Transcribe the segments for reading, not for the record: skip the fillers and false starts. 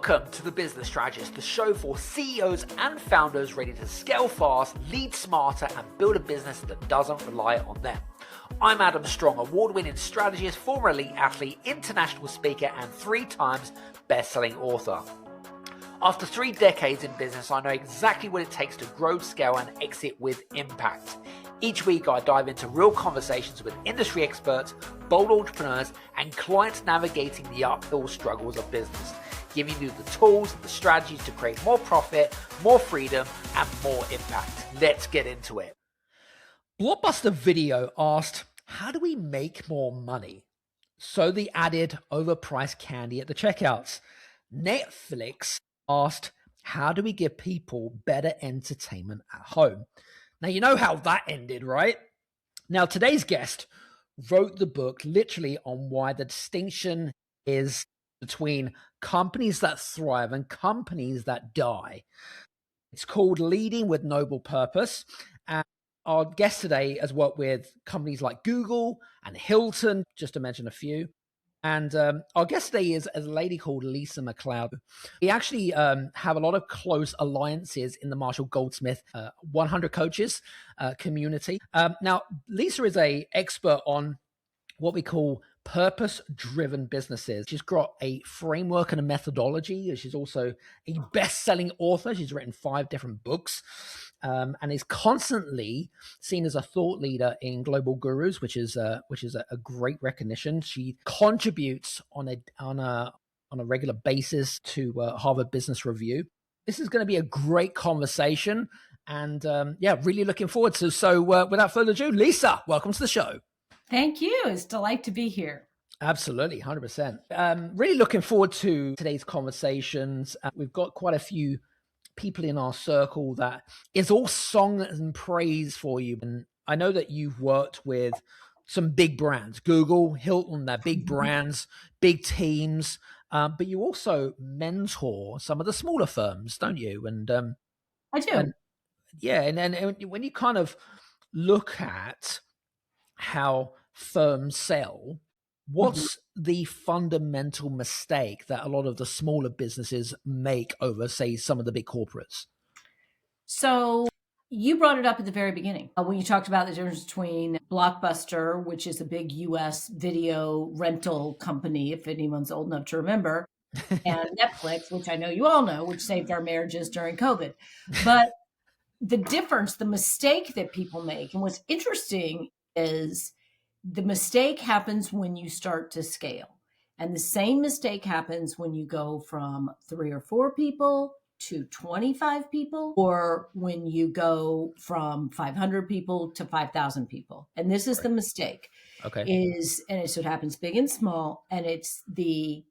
Welcome to The Business Strategist, the show for CEOs and founders ready to scale fast, lead smarter, and build a business that doesn't rely on them. I'm Adam Strong, award-winning strategist, former elite athlete, international speaker, and 3 times best-selling author. After 3 decades in business, I know exactly what it takes to grow, scale, and exit with impact. Each week, I dive into real conversations with industry experts, bold entrepreneurs, and clients navigating the uphill struggles of business, giving you the tools and the strategies to create more profit, more freedom, and more impact. Let's get into it. Blockbuster Video asked, how do we make more money? So they added overpriced candy at the checkouts. Netflix asked, how do we give people better entertainment at home? Now, you know how that ended, right? Now, today's guest wrote the book literally on why the distinction is between companies that thrive and companies that die. It's called Leading with Noble Purpose. And our guest today has worked with companies like Google and Hilton, just to mention a few. And our guest today is a lady called Lisa McLeod. We actually have a lot of close alliances in the Marshall Goldsmith 100 Coaches community. Now, Lisa is an expert on what we call purpose-driven businesses. She's got a framework and a methodology. She's also a best-selling author. She's written 5 different books and is constantly seen as a thought leader in global gurus, which is a great recognition. She contributes on a regular basis to Harvard Business Review. This is going to be a great conversation, and really looking forward to. So without further ado, Lisa, welcome to the show. Thank you. It's a delight to be here. Absolutely, 100%. Really looking forward to today's conversations. We've got quite a few people in our circle that is all song and praise for you. And I know that you've worked with some big brands, Google, Hilton, they're big brands, big teams, but you also mentor some of the smaller firms, don't you? And I do. And when you kind of look at how firms sell, what's the fundamental mistake that a lot of the smaller businesses make over, say, some of the big corporates? So you brought it up at the very beginning when you talked about the difference between Blockbuster, which is a big US video rental company, if anyone's old enough to remember, and Netflix, which I know you all know, which saved our marriages during COVID. But the difference, the mistake that people make, and what's interesting is the mistake happens when you start to scale. And the same mistake happens when you go from 3 or 4 people to 25 people, or when you go from 500 people to 5,000 people. And this is the mistake. Okay. So it happens big and small. And it's the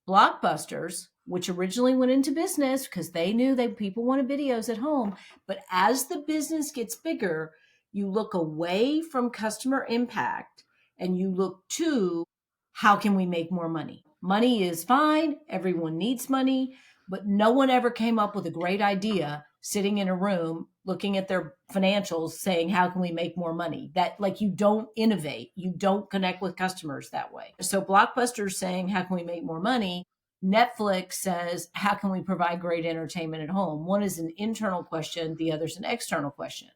Blockbusters, which originally went into business because they knew that people wanted videos at home. But as the business gets bigger, you look away from customer impact and you look to how can we make more money? Money is fine. Everyone needs money, but no one ever came up with a great idea sitting in a room looking at their financials saying, how can we make more money? That, like, you don't innovate. You don't connect with customers that way. So Blockbuster's saying, how can we make more money? Netflix says, how can we provide great entertainment at home? One is an internal question. The other is an external question.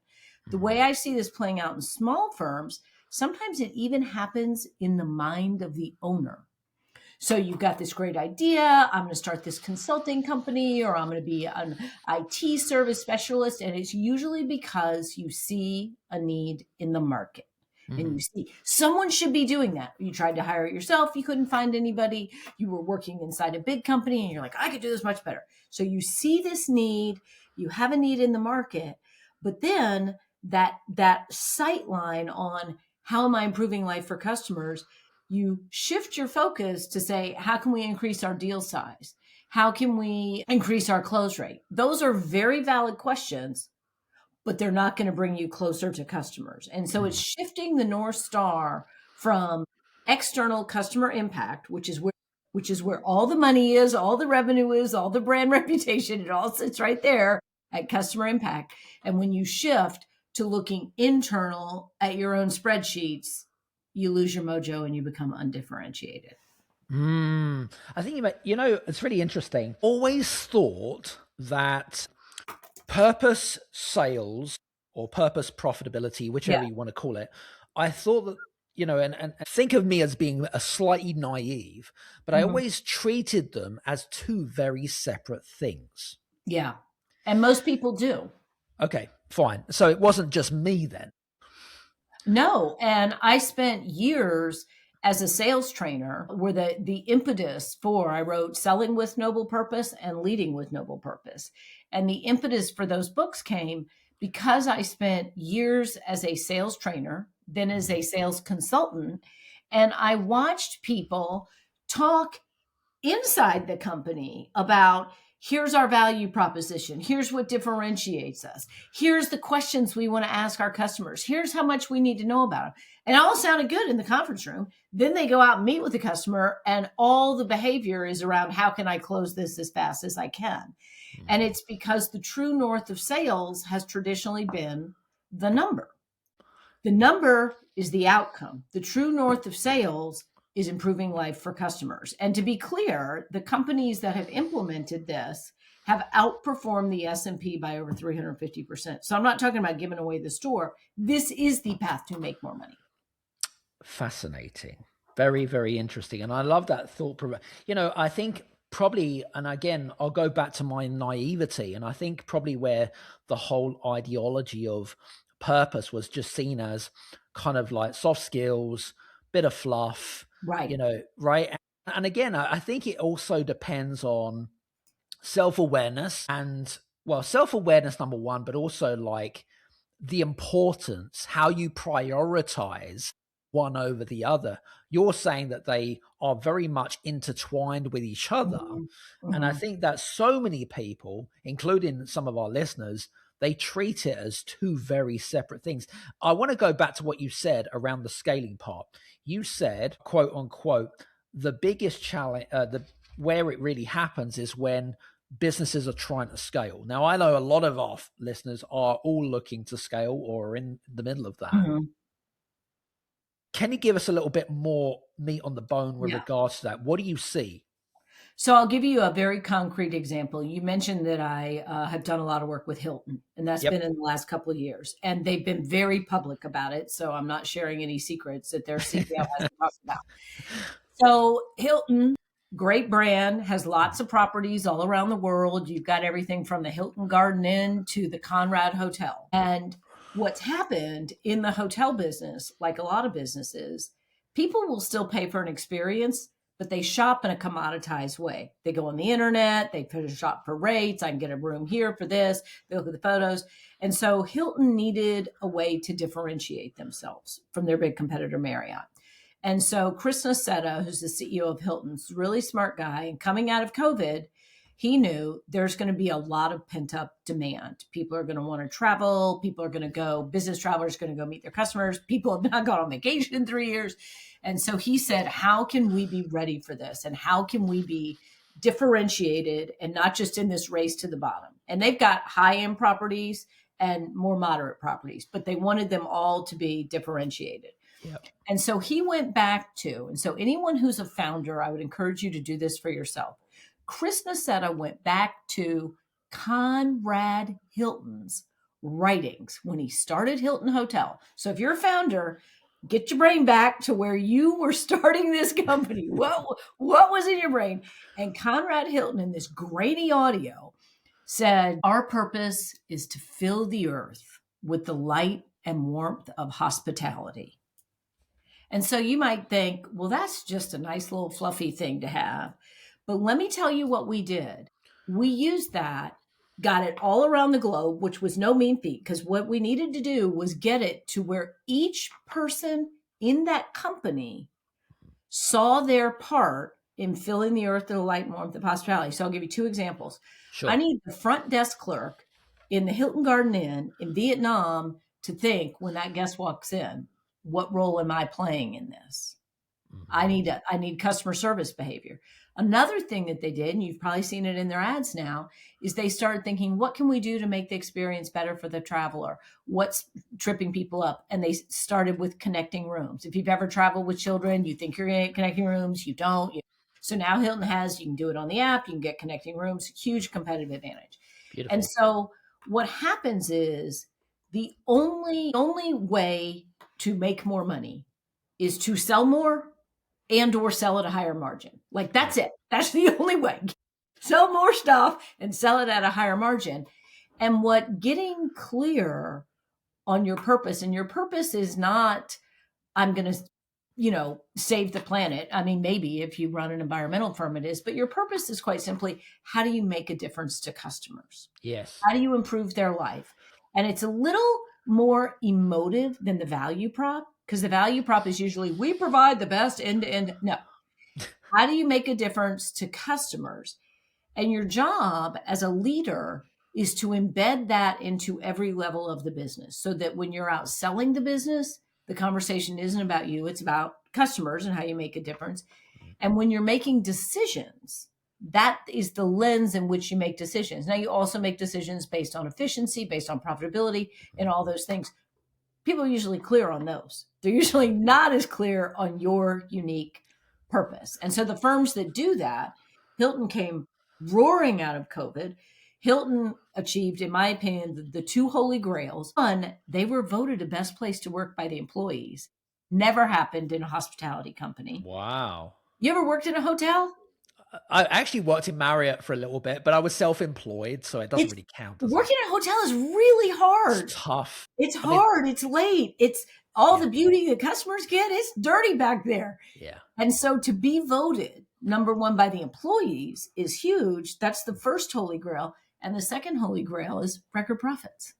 The way I see this playing out in small firms, sometimes it even happens in the mind of the owner. So you've got this great idea. I'm going to start this consulting company, or I'm going to be an IT service specialist. And it's usually because you see a need in the market. And you see someone should be doing that. You tried to hire it yourself. You couldn't find anybody. You were working inside a big company and you're like, I could do this much better. So you see this need, you have a need in the market, but then that sight line on how am I improving life for customers, you shift your focus to say, how can we increase our deal size? How can we increase our close rate? Those are very valid questions, but they're not going to bring you closer to customers. And so it's shifting the North Star from external customer impact, which is where all the money is, all the revenue is, all the brand reputation, it all sits right there at customer impact. And when you shift to looking internal at your own spreadsheets, you lose your mojo and you become undifferentiated. I think it's really interesting. Always thought that purpose sales or purpose profitability, whichever Yeah. you want to call it, I thought that, and think of me as being a slightly naive, but I Mhm. always treated them as two very separate things. Yeah. And most people do. Okay, fine. So it wasn't just me then. No, and I spent years as a sales trainer where the impetus for I wrote Selling with Noble Purpose and Leading with Noble Purpose. And the impetus for those books came because I spent years as a sales trainer, then as a sales consultant, and I watched people talk inside the company about here's our value proposition, here's what differentiates us, here's the questions we want to ask our customers, here's how much we need to know about them. And it all sounded good in the conference room. Then they go out and meet with the customer, and all the behavior is around how can I close this as fast as I can. And it's because the true north of sales has traditionally been the number. The number is the outcome. The true north of sales is improving life for customers. And to be clear, the companies that have implemented this have outperformed the S&P by over 350%. So I'm not talking about giving away the store. This is the path to make more money. Fascinating. Very, very interesting. And I love that thought. I think probably, and again, I'll go back to my naivety. And I think probably where the whole ideology of purpose was just seen as kind of like soft skills, bit of fluff, Right. right? And again, I think it also depends on self-awareness and, well, self-awareness, number one, but also like the importance, how you prioritize one over the other. You're saying that they are very much intertwined with each other. Mm-hmm. And I Mm-hmm. think that so many people, including some of our listeners, they treat it as two very separate things. I want to go back to what you said around the scaling part. You said, quote unquote, the biggest challenge, where it really happens is when businesses are trying to scale. Now, I know a lot of our listeners are all looking to scale or are in the middle of that. Mm-hmm. Can you give us a little bit more meat on the bone with Yeah. regards to that? What do you see? So I'll give you a very concrete example. You mentioned that I have done a lot of work with Hilton, and that's Yep. been in the last couple of years. And they've been very public about it. So I'm not sharing any secrets that their CEO hasn't talked about. So Hilton, great brand, has lots of properties all around the world. You've got everything from the Hilton Garden Inn to the Conrad Hotel. And what's happened in the hotel business, like a lot of businesses, people will still pay for an experience, but they shop in a commoditized way. They go on the internet, they shop for rates. I can get a room here for this. They look at the photos. And so Hilton needed a way to differentiate themselves from their big competitor, Marriott. And so Chris Nassetta, who's the CEO of Hilton's a really smart guy, and coming out of COVID, he knew there's going to be a lot of pent up demand. People are going to want to travel. People are going to go, business travelers are going to go meet their customers. People have not gone on vacation in 3 years. And so he said, how can we be ready for this? And how can we be differentiated and not just in this race to the bottom? And they've got high end properties and more moderate properties, but they wanted them all to be differentiated. Yep. And so he went back to, and so anyone who's a founder, I would encourage you to do this for yourself. Chris Nassetta went back to Conrad Hilton's writings when he started Hilton Hotel. So if you're a founder, get your brain back to where you were starting this company. What was in your brain? And Conrad Hilton, in this grainy audio, said, our purpose is to fill the earth with the light and warmth of hospitality. And so you might think, well, that's just a nice little fluffy thing to have. But let me tell you what we did. We used that, got it all around the globe, which was no mean feat, because what we needed to do was get it to where each person in that company saw their part in filling the earth with the light and warmth of hospitality. So I'll give you two examples. Sure. I need the front desk clerk in the Hilton Garden Inn in Vietnam to think when that guest walks in, what role am I playing in this? Mm-hmm. I need customer service behavior. Another thing that they did, and you've probably seen it in their ads now, is they started thinking, what can we do to make the experience better for the traveler? What's tripping people up? And they started with connecting rooms. If you've ever traveled with children, you think you're connecting rooms, you don't. So now Hilton has, you can do it on the app, you can get connecting rooms, huge competitive advantage. Beautiful. And so what happens is the only way to make more money is to sell more and or sell at a higher margin. Like that's it. That's the only way. Sell more stuff and sell it at a higher margin. And what getting clear on your purpose, and your purpose is not, I'm going to, save the planet. I mean, maybe if you run an environmental firm, it is, but your purpose is quite simply, how do you make a difference to customers? Yes. How do you improve their life? And it's a little more emotive than the value prop, because the value prop is usually, we provide the best end-to-end. No. How do you make a difference to customers? And your job as a leader is to embed that into every level of the business, so that when you're out selling the business, the conversation isn't about you, it's about customers and how you make a difference. And when you're making decisions, that is the lens in which you make decisions. Now, you also make decisions based on efficiency, based on profitability, and all those things. People are usually clear on those. They're usually not as clear on your unique purpose. And so the firms that do that, Hilton came roaring out of COVID. Hilton achieved, in my opinion, the two holy grails. One, they were voted the best place to work by the employees. Never happened in a hospitality company. Wow. You ever worked in a hotel? I actually worked in Marriott for a little bit, but I was self-employed, so it doesn't really count. Working in a hotel is really hard. It's tough. It's hard. It's late. It's all the beauty the customers get. It's dirty back there. Yeah. And so to be voted number one by the employees is huge. That's the first holy grail. And the second holy grail is record profits.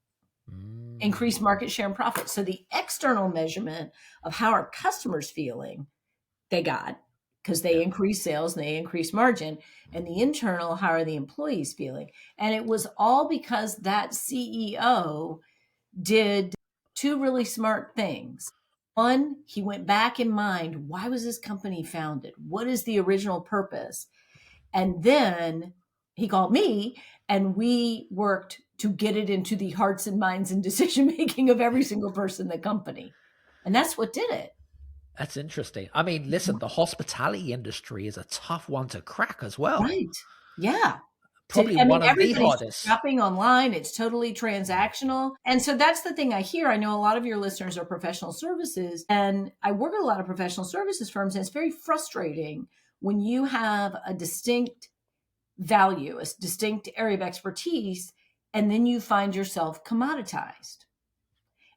Increase market share and profit. So the external measurement of how our customers feeling, they got, because they increase sales and they increase margin. And the internal, how are the employees feeling? And it was all because that CEO did two really smart things. One, he went back in mind, why was this company founded? What is the original purpose? And then he called me and we worked to get it into the hearts and minds and decision-making of every single person in the company. And that's what did it. That's interesting. I mean, listen, the hospitality industry is a tough one to crack as well. Right. Yeah. Probably one of the hardest. Shopping online, it's totally transactional. And so that's the thing I hear. I know a lot of your listeners are professional services, and I work with a lot of professional services firms, and it's very frustrating when you have a distinct value, a distinct area of expertise, and then you find yourself commoditized.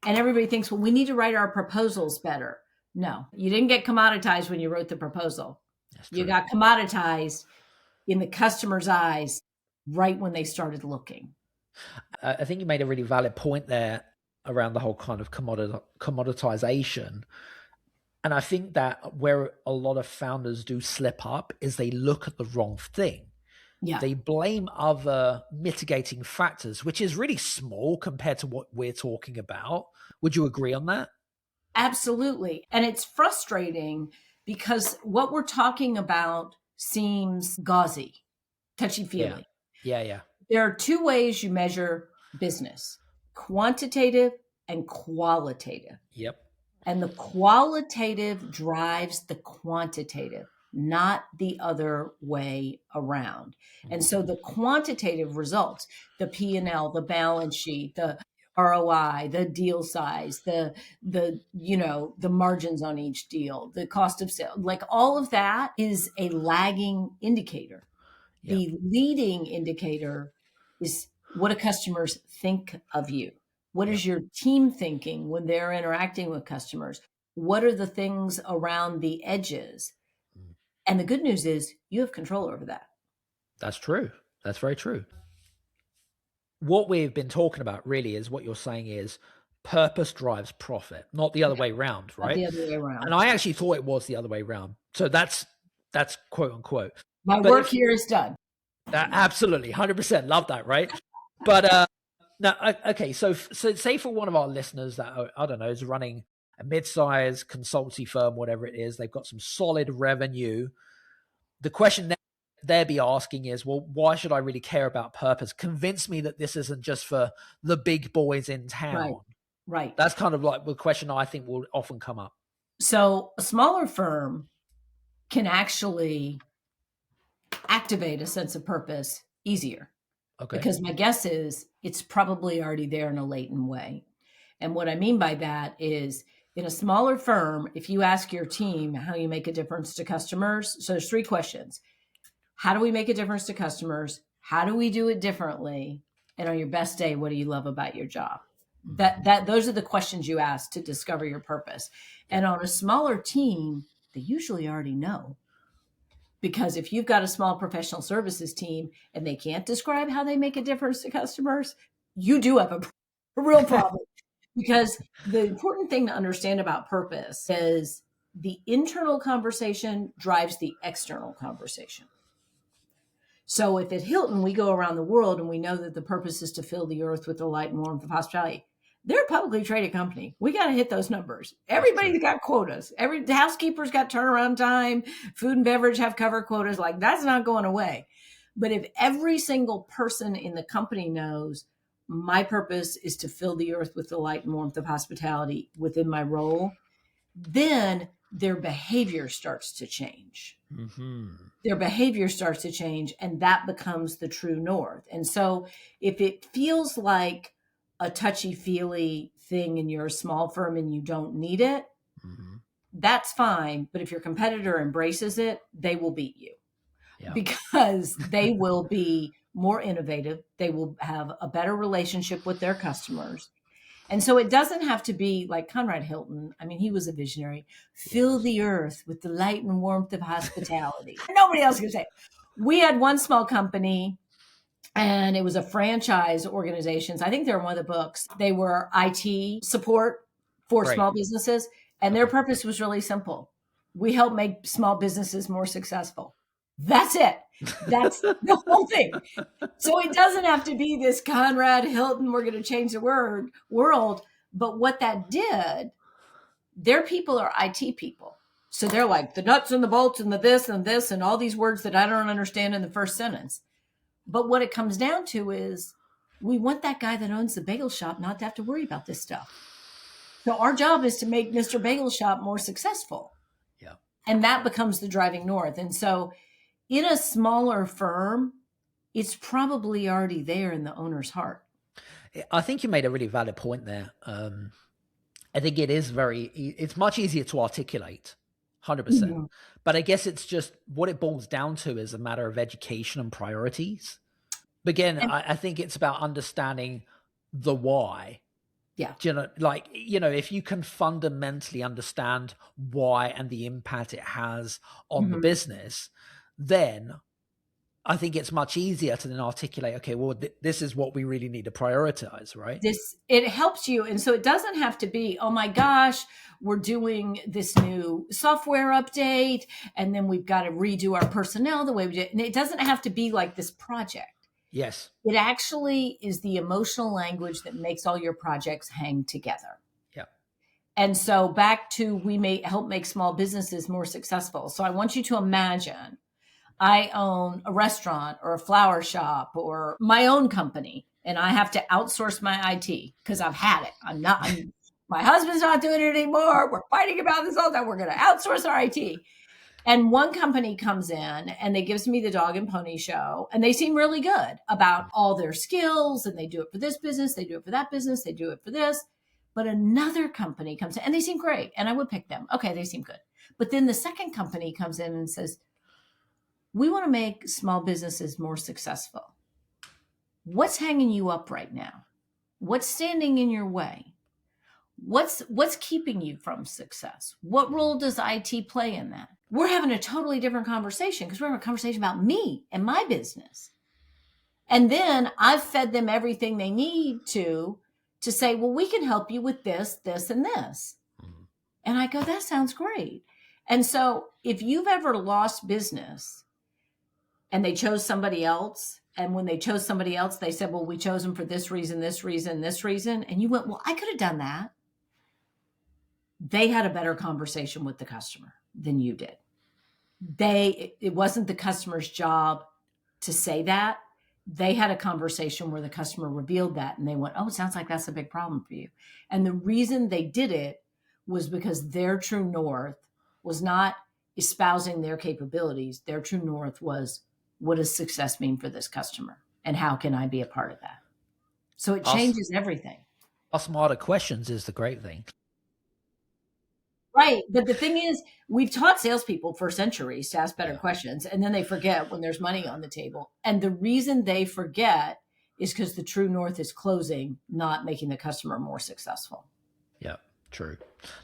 And everybody thinks, well, we need to write our proposals better. No, you didn't get commoditized when you wrote the proposal. You got commoditized in the customer's eyes right when they started looking. I think you made a really valid point there around the whole kind of commoditization. And I think that where a lot of founders do slip up is they look at the wrong thing. Yeah. They blame other mitigating factors, which is really small compared to what we're talking about. Would you agree on that? Absolutely. And it's frustrating because what we're talking about seems gauzy, touchy-feely. Yeah. There are two ways you measure business: quantitative and qualitative. Yep. And the qualitative drives the quantitative, not the other way around. And so the quantitative results, the P&L, the balance sheet, the ROI, the deal size, the margins on each deal, the cost of sale, like all of that is a lagging indicator. Yep. The leading indicator is what do customers think of you? What is your team thinking when they're interacting with customers? What are the things around the edges? And the good news is you have control over that. That's true. That's very true. What we've been talking about really is what you're saying is purpose drives profit, not the other way around, right? Not the other way around. And I actually thought it was the other way around. So that's quote unquote. My work here is done. Absolutely. 100%. Love that. Right. But now, okay. So say for one of our listeners that, I don't know, is running a mid-sized consultancy firm, whatever it is, they've got some solid revenue. The question that they'll be asking is, well, why should I really care about purpose? Convince me that this isn't just for the big boys in town. Right. That's kind of like the question I think will often come up. So a smaller firm can actually activate a sense of purpose easier. Okay. Because my guess is it's probably already there in a latent way. And what I mean by that is in a smaller firm, if you ask your team how you make a difference to customers, so there's 3 questions. How do we make a difference to customers? How do we do it differently? And on your best day, what do you love about your job? Those are the questions you ask to discover your purpose. And on a smaller team, they usually already know. Because if you've got a small professional services team and they can't describe how they make a difference to customers, you do have a real problem. Because the important thing to understand about purpose is the internal conversation drives the external conversation. So if at Hilton, we go around the world and we know that the purpose is to fill the earth with the light and warmth of hospitality, they're a publicly traded company. We got to hit those numbers. Everybody's got quotas. Every housekeeper's got turnaround time. Food and beverage have cover quotas. Like, that's not going away. But if every single person in the company knows my purpose is to fill the earth with the light and warmth of hospitality within my role, then their behavior starts to change. Mm-hmm. Their behavior starts to change, and that becomes the true north. And so if it feels like a touchy-feely thing and you're a small firm and you don't need it, mm-hmm. that's fine. But if your competitor embraces it, they will beat you. Yeah. Because they will be more innovative. They will have a better relationship with their customers. And so it doesn't have to be like Conrad Hilton. I mean, he was a visionary. Fill the earth with the light and warmth of hospitality. Nobody else can say it. We had one small company, and it was a franchise organization. I think they were one of the books. They were IT support for small businesses. And their purpose was really simple. We help make small businesses more successful. That's it. That's the whole thing. So it doesn't have to be this Conrad Hilton, we're going to change the world. But what that did, their people are IT people. So they're like the nuts and the bolts and the this and all these words that I don't understand in the first sentence. But what it comes down to is we want that guy that owns the bagel shop not to have to worry about this stuff. So our job is to make Mr. Bagel Shop more successful. Yeah. And that becomes the driving north. And so in a smaller firm, it's probably already there in the owner's heart. I think you made a really valid point there. I think it's much easier to articulate, 100%. Mm-hmm. But I guess it's just what it boils down to is a matter of education and priorities. But again, I think it's about understanding the why. Yeah. If you can fundamentally understand why and the impact it has on mm-hmm. the business, then I think it's much easier to then articulate, okay, well, this is what we really need to prioritize, right? It helps you. And so it doesn't have to be, oh my gosh, we're doing this new software update, and then we've got to redo our personnel the way we did. And it doesn't have to be like this project. Yes. It actually is the emotional language that makes all your projects hang together. Yeah. And so back to, we may help make small businesses more successful. So I want you to imagine I own a restaurant or a flower shop or my own company, and I have to outsource my IT because I've had it. My husband's not doing it anymore. We're fighting about this all the time. We're going to outsource our IT. And one company comes in and they gives me the dog and pony show, and they seem really good about all their skills, and they do it for this business, they do it for that business, they do it for this. But another company comes in and they seem great, and I would pick them. Okay, they seem good. But then the second company comes in and says, we want to make small businesses more successful. What's hanging you up right now? What's standing in your way? What's keeping you from success? What role does IT play in that? We're having a totally different conversation because we're having a conversation about me and my business. And then I've fed them everything they need to say, well, we can help you with this, this, and this. Mm-hmm. And I go, that sounds great. And so if you've ever lost business and they chose somebody else, and when they chose somebody else, they said, well, we chose them for this reason, this reason, this reason. And you went, well, I could have done that. They had a better conversation with the customer than you did. It wasn't the customer's job to say that. They had a conversation where the customer revealed that, and they went, oh, it sounds like that's a big problem for you. And the reason they did it was because their true north was not espousing their capabilities. Their true north was, what does success mean for this customer? And how can I be a part of that? So it Ask, changes everything. ask smarter questions is the great thing. Right. But the thing is, we've taught salespeople for centuries to ask better Yeah. questions, and then they forget when there's money on the table. And the reason they forget is because the true north is closing, not making the customer more successful. Yeah, true.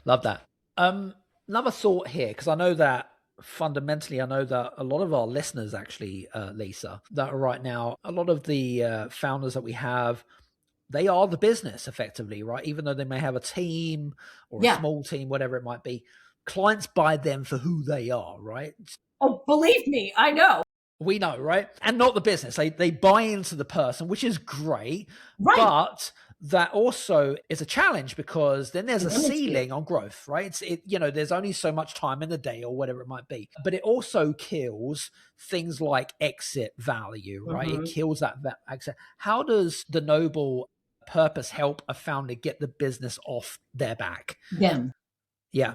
Love that. Another thought here, because I know that fundamentally, I know that a lot of our listeners actually, Lisa, that are right now, a lot of the founders that we have, they are the business effectively, right? Even though they may have a team or a Yeah. small team, whatever it might be, clients buy them for who they are, right? Oh, believe me, I know. We know, right? And not the business. They buy into the person, which is great. Right. But that also is a challenge because then there's a Limits you. ceiling on growth, right? There's only so much time in the day or whatever it might be. But it also kills things like exit value, right? It kills that exit. How does the noble purpose help a founder get the business off their back? Them. Yeah.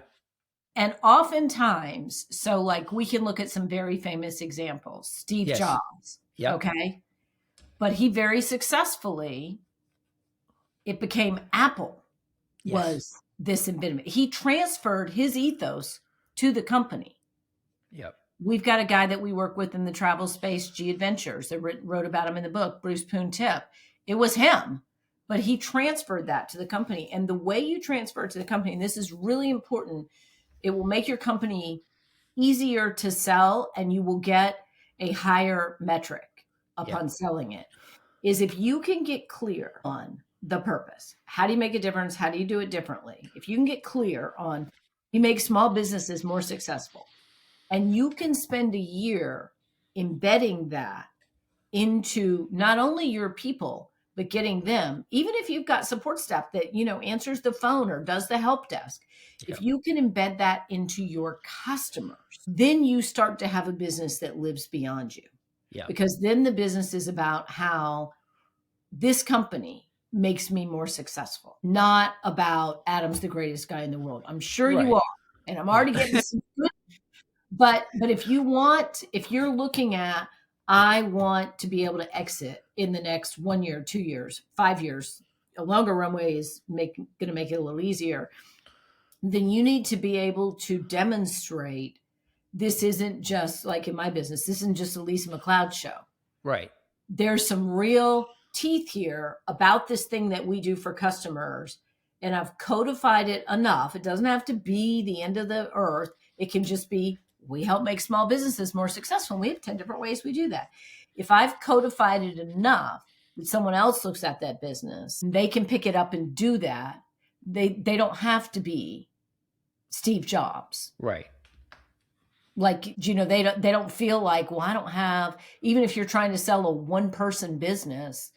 And oftentimes, so like we can look at some very famous examples. Steve Yes. Jobs. Yep. Okay. But he very successfully, it became Apple was this embedment. He transferred his ethos to the company. Yep. We've got a guy that we work with in the travel space, G Adventures, that wrote about him in the book, Bruce Poon Tip. It was him, but he transferred that to the company. And the way you transfer it to the company, and this is really important, it will make your company easier to sell and you will get a higher metric upon selling it, is if you can get clear on the purpose. How do you make a difference? How do you do it differently? If you can get clear on, you make small businesses more successful, and you can spend a year embedding that into not only your people, but getting them, even if you've got support staff that, answers the phone or does the help desk, if you can embed that into your customers, then you start to have a business that lives beyond you. Yeah. Because then the business is about how this company makes me more successful, not about Adam's the greatest guy in the world. I'm sure you are. And I'm already getting some good. But if you're looking at, I want to be able to exit in the next 1 year, 2 years, 5 years, a longer runway is going to make it a little easier, then you need to be able to demonstrate this isn't just like in my business, this isn't just a Lisa McLeod show. Right. There's some real teeth here about this thing that we do for customers. And I've codified it enough. It doesn't have to be the end of the earth. It can just be, we help make small businesses more successful. And we have 10 different ways we do that. If I've codified it enough that someone else looks at that business, they can pick it up and do that. They don't have to be Steve Jobs. Right. Like, they don't feel like, well, I don't have, even if you're trying to sell a one-person business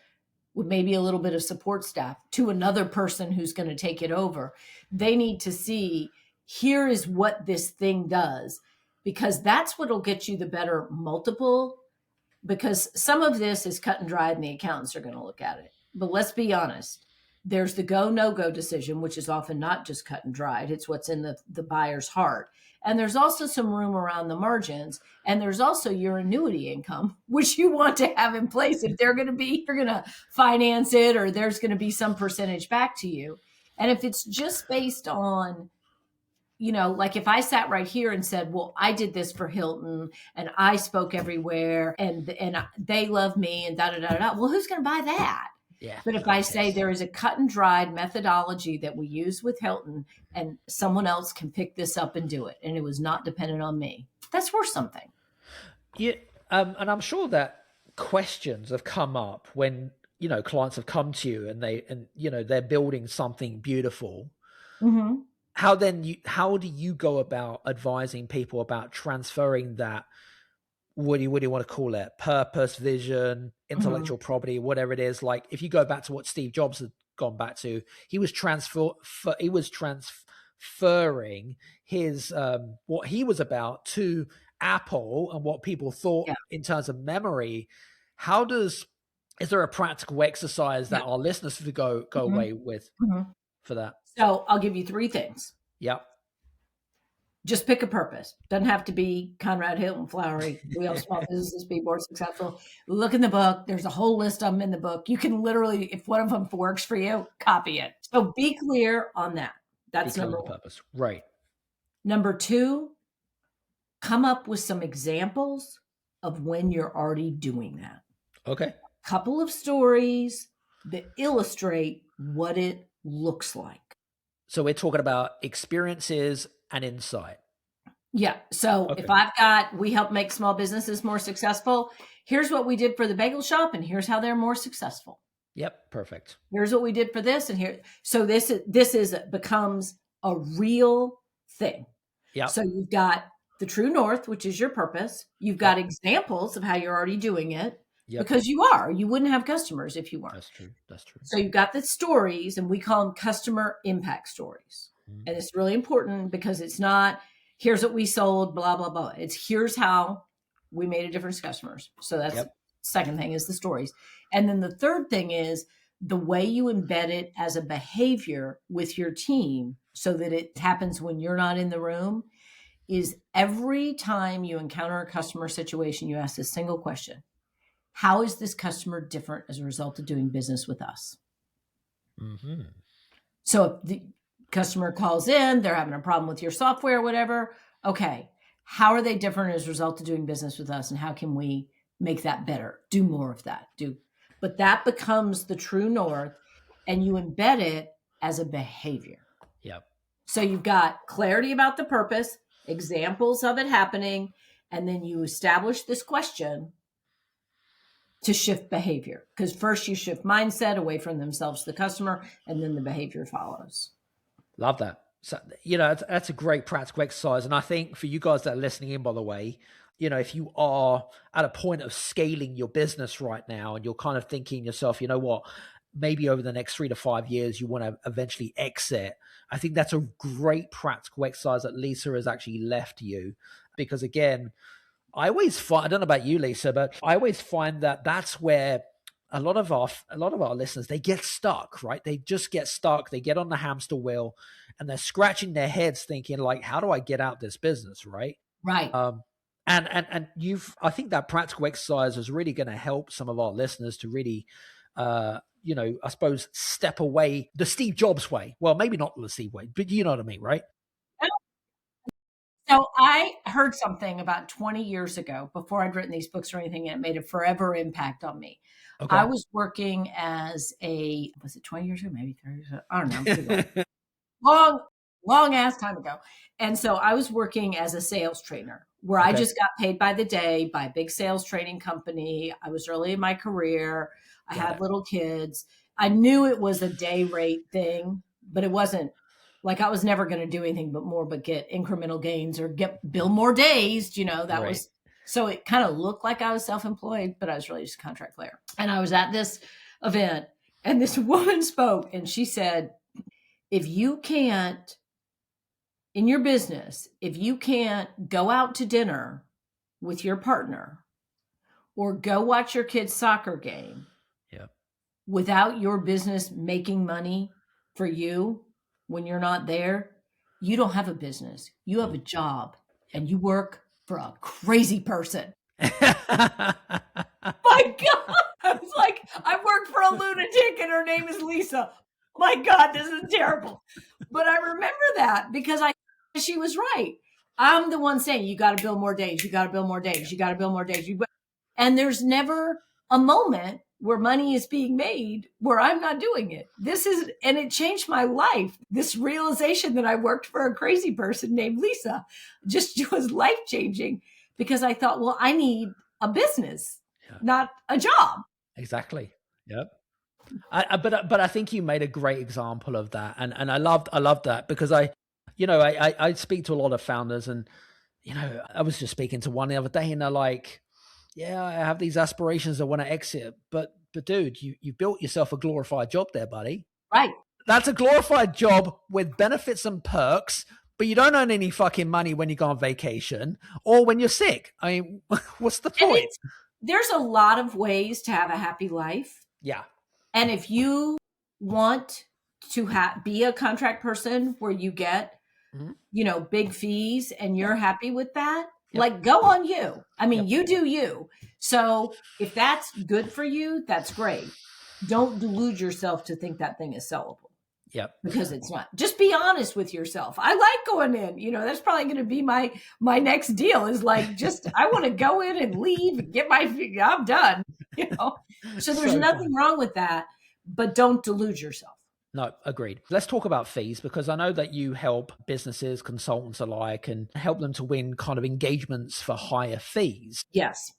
with maybe a little bit of support staff to another person who's going to take it over, they need to see, here is what this thing does, because that's what'll get you the better multiple, because some of this is cut and dried and the accountants are going to look at it. But let's be honest. There's the go, no-go decision, which is often not just cut and dried. It's what's in the buyer's heart. And there's also some room around the margins. And there's also your annuity income, which you want to have in place if you're going to finance it, or there's going to be some percentage back to you. And if it's just based on, like if I sat right here and said, well, I did this for Hilton and I spoke everywhere and they love me and da-da-da-da. Well, who's going to buy that? Yeah. But if I say there is a cut and dried methodology that we use with Hilton and someone else can pick this up and do it, and it was not dependent on me, that's worth something. Yeah. And I'm sure that questions have come up when, clients have come to you and they're building something beautiful. Mm-hmm. How do you go about advising people about transferring that? What do you want to call it? Purpose, vision, intellectual property, whatever it is. Like if you go back to what Steve Jobs had gone back to, he was transferring his what he was about to Apple and what people thought in terms of memory. Is there a practical exercise that our listeners could go away with for that? So I'll give you 3 things. Yep. Just pick a purpose. Doesn't have to be Conrad Hilton Flowery. We help small businesses be more successful. Look in the book. There's a whole list of them in the book. You can literally, if one of them works for you, copy it. So be clear on that. That's number one. Purpose. Right. Number two, come up with some examples of when you're already doing that. Okay. Couple of stories that illustrate what it looks like. So we're talking about experiences and insight. Yeah. So if I've got, we help make small businesses more successful. Here's what we did for the bagel shop, and here's how they're more successful. Yep. Perfect. Here's what we did for this, and here. So this becomes a real thing. Yeah. So you've got the true north, which is your purpose. You've got examples of how you're already doing it. Yep. Because you wouldn't have customers if you weren't. That's true. So you've got the stories, and we call them customer impact stories. And it's really important because it's not, here's what we sold, blah, blah, blah. It's here's how we made a difference to customers. So that's the second thing is the stories. And then the third thing is the way you embed it as a behavior with your team so that it happens when you're not in the room is every time you encounter a customer situation, you ask this single question. How is this customer different as a result of doing business with us? Mm-hmm. So if the customer calls in, they're having a problem with your software, whatever. Okay, how are they different as a result of doing business with us? And how can we make that better? Do more of that. But that becomes the true north, and you embed it as a behavior. Yep. So you've got clarity about the purpose, examples of it happening, and then you establish this question to shift behavior. Because first you shift mindset away from themselves to the customer, and then the behavior follows. Love that. So, that's a great practical exercise. And I think for you guys that are listening in, by the way, if you are at a point of scaling your business right now and you're kind of thinking yourself, you know what, maybe over the next 3 to 5 years, you want to eventually exit. I think that's a great practical exercise that Lisa has actually left you. Because again, I always find, I don't know about you, Lisa, but I always find that that's where a lot of our listeners, they get stuck, right? They just get stuck. They get on the hamster wheel and they're scratching their heads thinking like, how do I get out this business? Right. Right. And I think that practical exercise is really going to help some of our listeners to really, I suppose step away the Steve Jobs way. Well, maybe not the Steve way, but you know what I mean, right? So I heard something about 20 years ago before I'd written these books or anything, and it made a forever impact on me. Okay. I was working as was it 20 years ago? Maybe 30 years ago? I don't know. long ass time ago. And so I was working as a sales trainer where I just got paid by the day by a big sales training company. I was early in my career. I had little kids. I knew it was a day rate thing, but it wasn't like I was never going to do anything but get incremental gains or bill more days. That was, so it kind of looked like I was self-employed, but I was really just a contract player. And I was at this event and this woman spoke and she said, if you can't, in your business, if you can't go out to dinner with your partner or go watch your kid's soccer game without your business making money for you when you're not there, you don't have a business. You have a job and you work for a crazy person. My God. I was like, I work for a lunatic and her name is Lisa. My God, this is terrible. But I remember that because she was right. I'm the one saying, you got to build more days. You got to build more days. You got to build more days. And there's never a moment where money is being made where I'm not doing it. And it changed my life. This realization that I worked for a crazy person named Lisa just was life-changing because I thought, well, I need a business, not a job. Exactly. Yep. But I think you made a great example of that. And I loved that because I speak to a lot of founders and, I was just speaking to one the other day and they're like, yeah, I have these aspirations. I want to exit, but dude, you built yourself a glorified job there, buddy. Right. That's a glorified job with benefits and perks, but you don't earn any fucking money when you go on vacation or when you're sick. I mean, what's the point? There's a lot of ways to have a happy life. Yeah. And if you want to be a contract person where you get big fees and you're happy with that, like go on you. I mean, you do you. So if that's good for you, that's great. Don't delude yourself to think that thing is sellable. Yep. Because it's not. Just be honest with yourself. I like going in. That's probably going to be my next deal is like, just, I want to go in and leave and get I'm done. So there's nothing wrong with that, but don't delude yourself. No, agreed. Let's talk about fees, because I know that you help businesses, consultants alike, and help them to win kind of engagements for higher fees. Yes.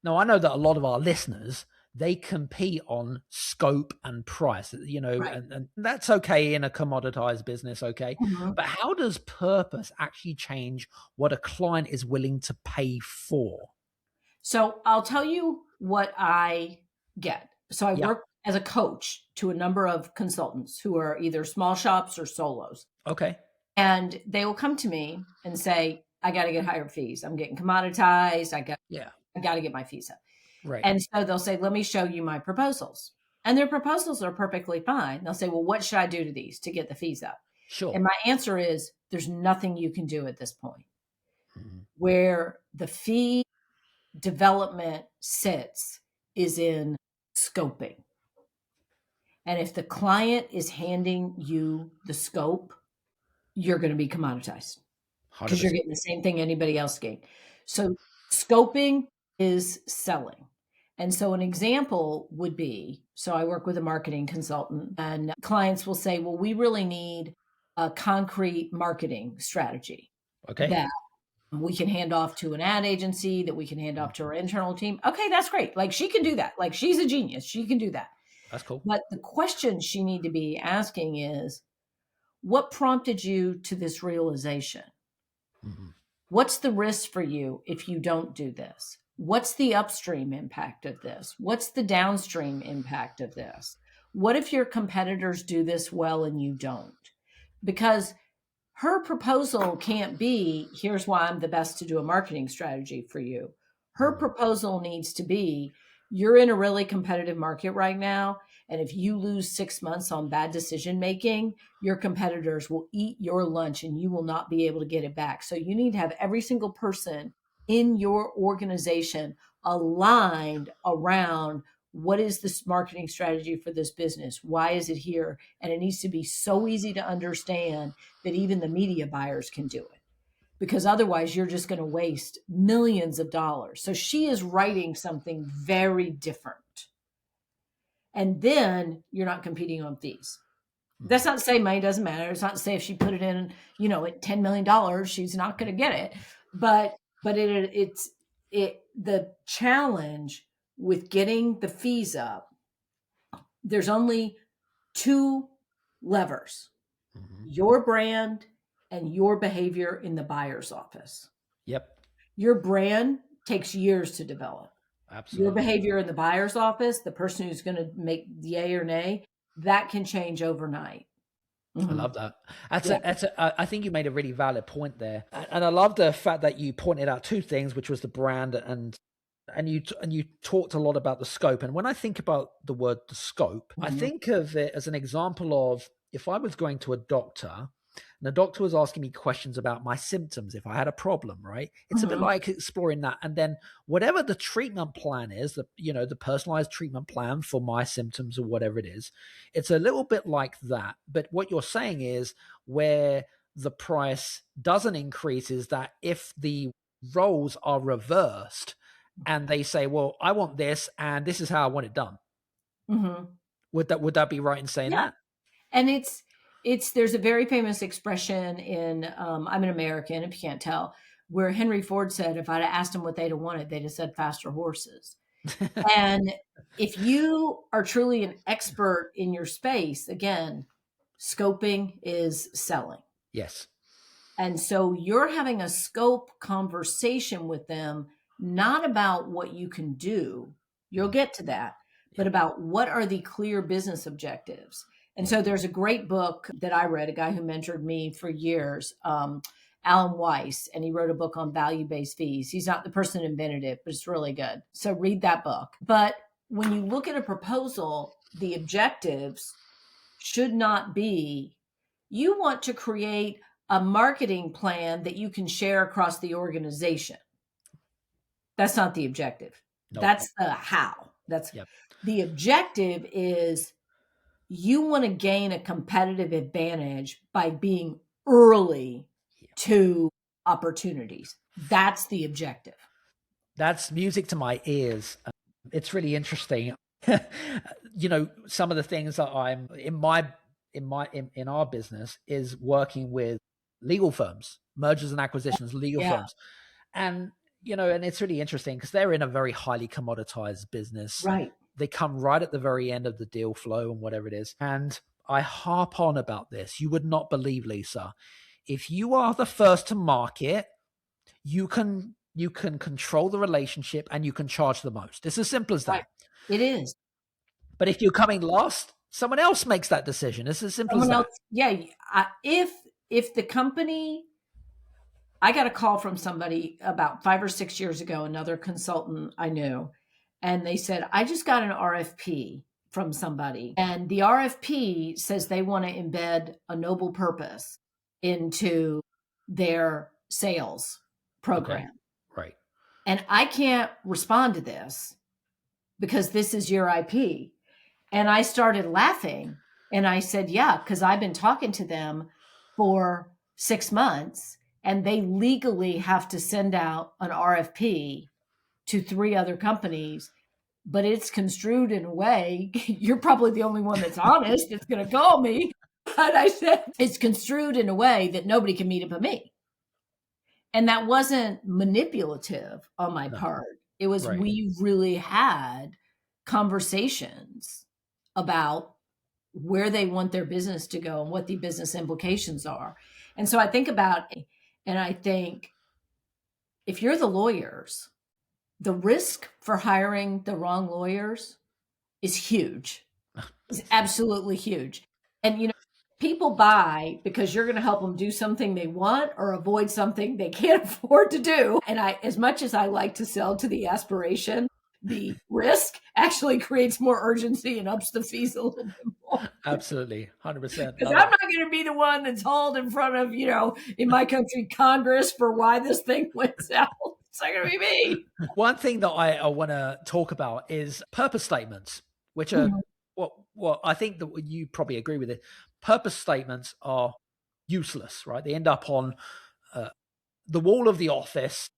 Now, I know that a lot of our listeners, they compete on scope and price, Right. and that's okay in a commoditized business, okay? Mm-hmm. But how does purpose actually change what a client is willing to pay for? So I'll tell you what I get. So I work as a coach to a number of consultants who are either small shops or solos. Okay. And they will come to me and say, I got to get higher fees. I'm getting commoditized. I got to get my fees up. Right. And so they'll say, let me show you my proposals. And their proposals are perfectly fine. They'll say, well, what should I do to these to get the fees up? Sure. And my answer is, there's nothing you can do at this point. Where the fee development sits is in scoping. And if the client is handing you the scope, you're going to be commoditized because you're getting the same thing anybody else getting. So scoping is selling. And so an example would be, so I work with a marketing consultant and clients will say, well, we really need a concrete marketing strategy that we can hand off to an ad agency, that we can hand off to our internal team. Okay, that's great. Like she can do that. Like she's a genius. She can do that. That's cool. But the question she need to be asking is, what prompted you to this realization? What's the risk for you if you don't do this? What's the upstream impact of this? What's the downstream impact of this? What if your competitors do this well and you don't? Because her proposal can't be, here's why I'm the best to do a marketing strategy for you. Her proposal needs to be, you're in a really competitive market right now. And if you lose 6 months on bad decision making, your competitors will eat your lunch and you will not be able to get it back. So you need to have every single person in your organization aligned around what is this marketing strategy for this business? Why is it here? And it needs to be so easy to understand that even the media buyers can do it. Because otherwise you're just going to waste millions of dollars. So she is writing something very different. And then you're not competing on fees. That's not to say money doesn't matter. It's not to say if she put it in, at $10 million, she's not going to get it. But it's the challenge with getting the fees up. There's only two levers: your brand and your behavior in the buyer's office. Yep. Your brand takes years to develop. Absolutely. Your behavior in the buyer's office, the person who's going to make yay or nay, that can change overnight. I love that. I think you made a really valid point there. And I love the fact that you pointed out two things, which was the brand and you talked a lot about the scope. And when I think about the word the scope, I think of it as an example of if I was going to a doctor and the doctor was asking me questions about my symptoms, if I had a problem, right? It's a bit like exploring that. And then whatever the treatment plan is, the personalized treatment plan for my symptoms or whatever it is, it's a little bit like that. But what you're saying is where the price doesn't increase is that if the roles are reversed and they say, well, I want this and this is how I want it done. Would that be right in saying that? And there's a very famous expression in, I'm an American, if you can't tell, where Henry Ford said, if I'd asked them what they'd have wanted, they'd have said faster horses. And if you are truly an expert in your space, again, scoping is selling. Yes. And so you're having a scope conversation with them, not about what you can do, you'll get to that, but about what are the clear business objectives. And so there's a great book that I read, a guy who mentored me for years, Alan Weiss, and he wrote a book on value-based fees. He's not the person who invented it, but it's really good. So read that book. But when you look at a proposal, the objectives should not be, you want to create a marketing plan that you can share across the organization. That's not the objective. Nope. That's the how. That's Yep. The objective is you want to gain a competitive advantage by being early to opportunities. That's the objective. That's music to my ears. It's really interesting. Some of the things that I'm in our business is working with legal firms, mergers and acquisitions, legal firms. And, and it's really interesting because they're in a very highly commoditized business. Right. They come right at the very end of the deal flow and whatever it is. And I harp on about this. You would not believe, Lisa, if you are the first to market, you can control the relationship and you can charge the most. It's as simple as that. Right. It is. But if you're coming last, someone else makes that decision. It's as simple as that. Yeah. If the company, I got a call from somebody about 5 or 6 years ago, another consultant I knew, and they said, I just got an RFP from somebody, and the RFP says they want to embed a noble purpose into their sales program. Okay. Right. And I can't respond to this because this is your IP. And I started laughing and I said, yeah, because I've been talking to them for 6 months and they legally have to send out an RFP to 3 other companies, but it's construed in a way, you're probably the only one that's honest that's going to call me. And I said, it's construed in a way that nobody can meet it but me. And that wasn't manipulative on my part. It was, Right. We really had conversations about where they want their business to go and what the business implications are. And so I think about, and I think if you're the lawyers, the risk for hiring the wrong lawyers is huge. It's absolutely huge. And, people buy because you're going to help them do something they want or avoid something they can't afford to do. And as much as I like to sell to the aspiration, the risk actually creates more urgency and ups the fees a little bit more. Absolutely. 100%. Because I'm not going to be the one that's hauled in front of, in my country, Congress for why this thing went south. It's not going to be me. One thing that I want to talk about is purpose statements, which are what I think that you probably agree with it. Purpose statements are useless, right? They end up on the wall of the office.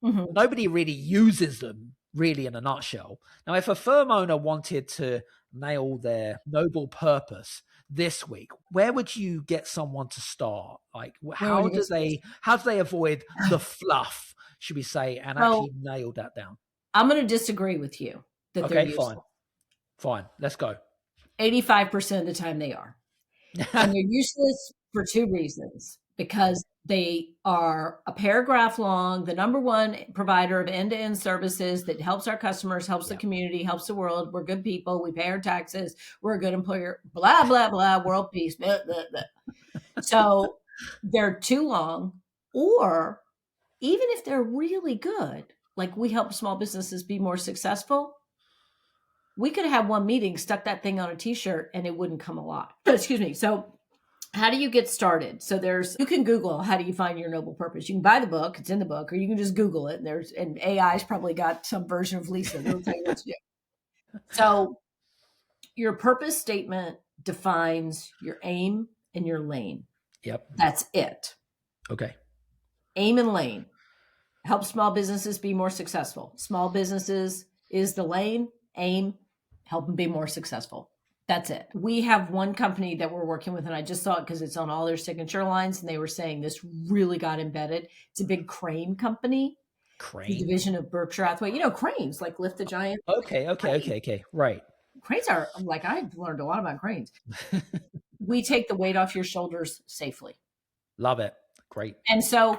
Mm-hmm. Nobody really uses them, really, in a nutshell. Now, if a firm owner wanted to nail their noble purpose this week, where would you get someone to start? Like, how do they avoid the fluff, should we say, and actually nail that down? I'm going to disagree with you that they're useful. Fine. Let's go. 85% of the time they are. And they're useless for 2 reasons. Because they are a paragraph long, the number one provider of end-to-end services that helps our customers, helps the community, helps the world. We're good people. We pay our taxes. We're a good employer, blah, blah, blah, world peace. Blah, blah, blah. So they're too long. Or even if they're really good, like we help small businesses be more successful, we could have one meeting, stuck that thing on a t-shirt and it wouldn't come alive. Excuse me. So how do you get started? So you can Google, how do you find your noble purpose? You can buy the book, it's in the book, or you can just Google it. And AI's probably got some version of Lisa that'll tell you what to do. So your purpose statement defines your aim and your lane. Yep. That's it. Okay. Aim and lane. Help small businesses be more successful. Small businesses is the lane. Aim, help them be more successful. That's it. We have one company that we're working with, and I just saw it because it's on all their signature lines, and they were saying this really got embedded. It's a big crane company. The division of Berkshire Hathaway. Cranes, like lift the giant. Okay. Right. Cranes are, like, I've learned a lot about cranes. We take the weight off your shoulders safely. Love it. Great. And so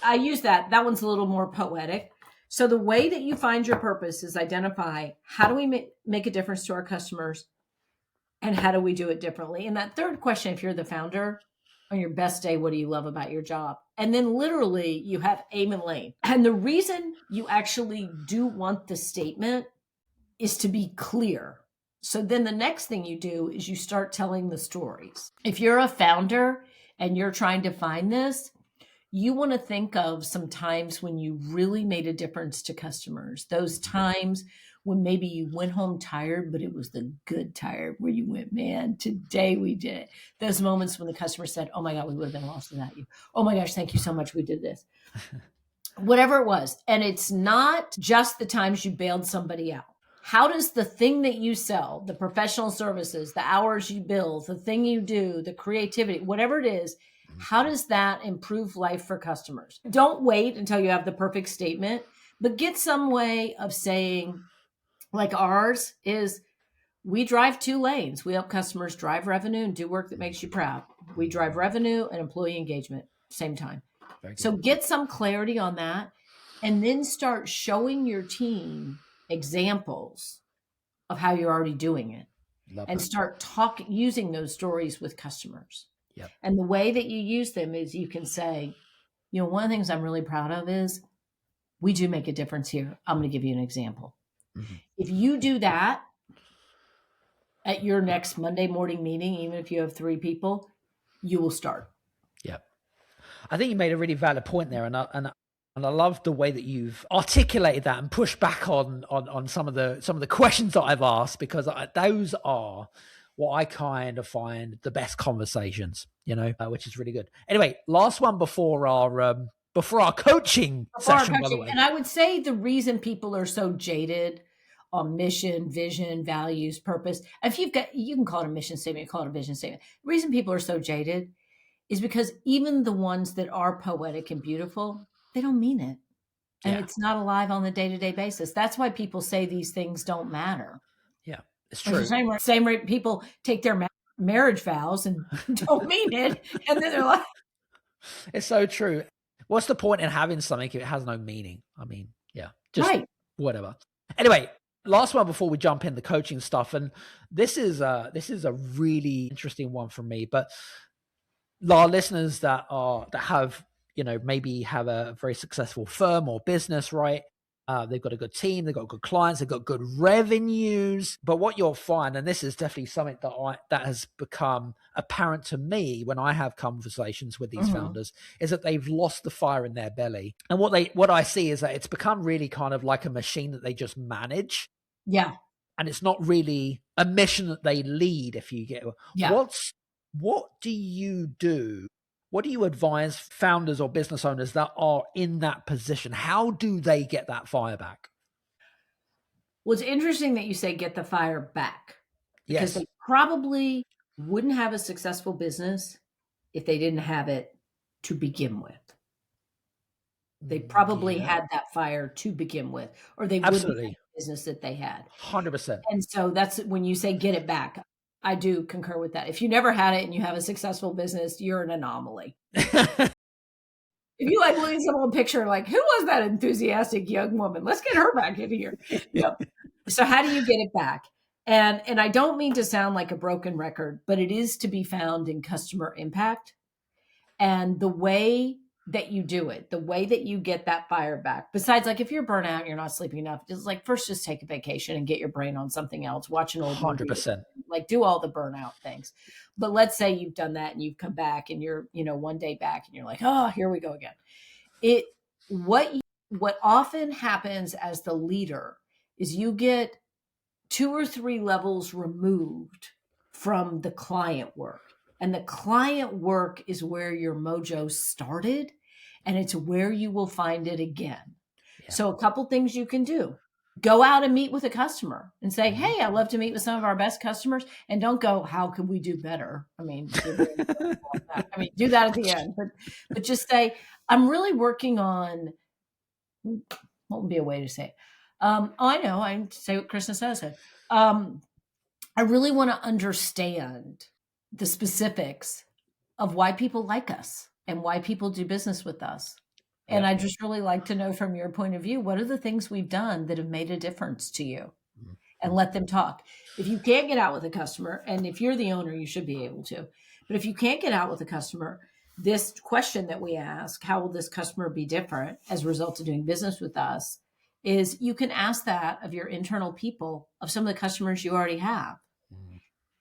I use that. That one's a little more poetic. So the way that you find your purpose is identify, how do we make a difference to our customers, and how do we do it differently? And that third question, if you're the founder, on your best day, what do you love about your job? And then literally you have aim and lane. And the reason you actually do want the statement is to be clear. So then the next thing you do is you start telling the stories. If you're a founder and you're trying to find this, you want to think of some times when you really made a difference to customers. Those times when maybe you went home tired, but it was the good tired where you went, man, today we did it. Those moments when the customer said, oh my God, we would have been lost without you. Oh my gosh, thank you so much. We did this. Whatever it was. And it's not just the times you bailed somebody out. How does the thing that you sell, the professional services, the hours you bill, the thing you do, the creativity, whatever it is, how does that improve life for customers? Don't wait until you have the perfect statement, but get some way of saying, like ours is, we drive 2 lanes. We help customers drive revenue and do work that makes you proud. We drive revenue and employee engagement, same time. So get some clarity on that, and then start showing your team examples of how you're already doing it. And start using those stories with customers. Yep. And the way that you use them is you can say, you know, one of the things I'm really proud of is we do make a difference here. I'm going to give you an example. Mm-hmm. If you do that at your next Monday morning meeting, even if you have 3 people, you will start. Yep. I think you made a really valid point there. And I love the way that you've articulated that and pushed back on some of the questions that I've asked, because those are what I kind of find the best conversations, you know, which is really good. Anyway, last one before our coaching session, by the way. And I would say the reason people are so jaded on mission, vision, values, purpose, if you can call it a mission statement, call it a vision statement. The reason people are so jaded is because even the ones that are poetic and beautiful, they don't mean it. And it's not alive on the day-to-day basis. That's why people say these things don't matter. Yeah, it's true. Same way people take their marriage vows and don't mean it. And then they're like... It's so true. What's the point in having something if it has no meaning? I mean, just whatever. Anyway, last one before we jump in the coaching stuff. And this is a really interesting one for me, but our listeners that have, you know, maybe have a very successful firm or business, right? They've got a good team, they've got good clients, they've got good revenues. But what you'll find, and this is definitely something that has become apparent to me when I have conversations with these founders, is that they've lost the fire in their belly. And what I see is that it's become really kind of like a machine that they just manage. Yeah. And it's not really a mission that they lead, if you get what do you do? What do you advise founders or business owners that are in that position? How do they get that fire back? Well, it's interesting that you say get the fire back. Because they probably wouldn't have a successful business if they didn't have it to begin with. They probably had that fire to begin with, or they wouldn't have the business that they had. 100%. And so that's when you say get it back. I do concur with that. If you never had it and you have a successful business, you're an anomaly. If you like looking at some old picture, like, who was that enthusiastic young woman? Let's get her back in here. Yep. So how do you get it back? And I don't mean to sound like a broken record, but it is to be found in customer impact. And the way that you do it, the way that you get that fire back, besides, like, if you're burnt out, you're not sleeping enough, just like, first just take a vacation and get your brain on something else, watch an old 100%, like do all the burnout things. But let's say you've done that and you've come back and you're, you know, one day back and you're like, oh, here we go again. What often happens as the leader is you get 2 or 3 levels removed from the client work. And the client work is where your mojo started, and it's where you will find it again. Yeah. So a couple things you can do. Go out and meet with a customer and say, hey, I'd love to meet with some of our best customers. And don't go, how can we do better? I mean, do that at the end. But just say, I'm really working on, what would be a way to say it? I know, I say what Krishna says. I really want to understand the specifics of why people like us and why people do business with us. And I just really like to know from your point of view, what are the things we've done that have made a difference to you? And let them talk. If you can't get out with a customer, and if you're the owner, you should be able to. But if you can't get out with a customer, this question that we ask, how will this customer be different as a result of doing business with us, is you can ask that of your internal people, of some of the customers you already have.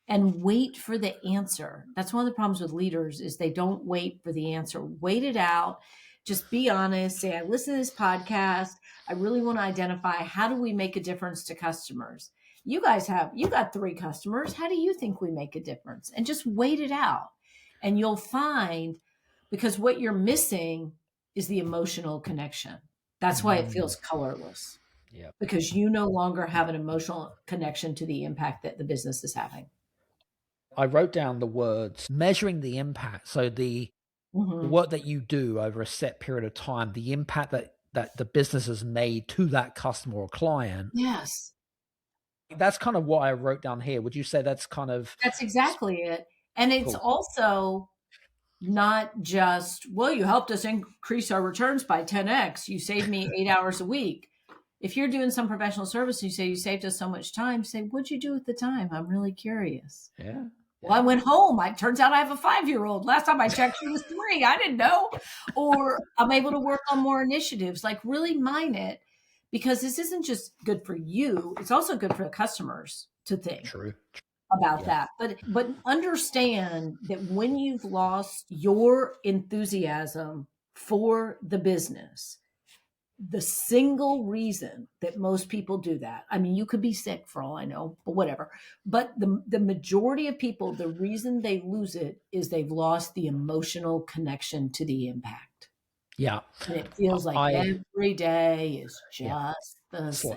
and wait for the answer. That's one of the problems with leaders is they don't wait for the answer. Wait it out. Just be honest. Say, I listen to this podcast. I really want to identify how do we make a difference to customers? You got 3 customers. How do you think we make a difference? And just wait it out. And you'll find, because what you're missing is the emotional connection. That's why it feels colorless. Yeah. Because you no longer have an emotional connection to the impact that the business is having. I wrote down the words measuring the impact. So the work that you do over a set period of time, the impact that the business has made to that customer or client. Yes. That's kind of what I wrote down here. Would you say that's exactly it? And it's also not just, well, you helped us increase our returns by 10x. You saved me 8 hours a week. If you're doing some professional service, you say you saved us so much time, say, what'd you do with the time? I'm really curious. Yeah. Well, I went home. It turns out I have a 5-year-old. Last time I checked, she was 3. I didn't know. Or I'm able to work on more initiatives, like really mine it, because this isn't just good for you. It's also good for the customers to think about that. But understand that when you've lost your enthusiasm for the business, the single reason that most people do that, I mean, you could be sick for all I know, but whatever. But the majority of people, the reason they lose it is they've lost the emotional connection to the impact. Yeah. And it feels like every day is just the same.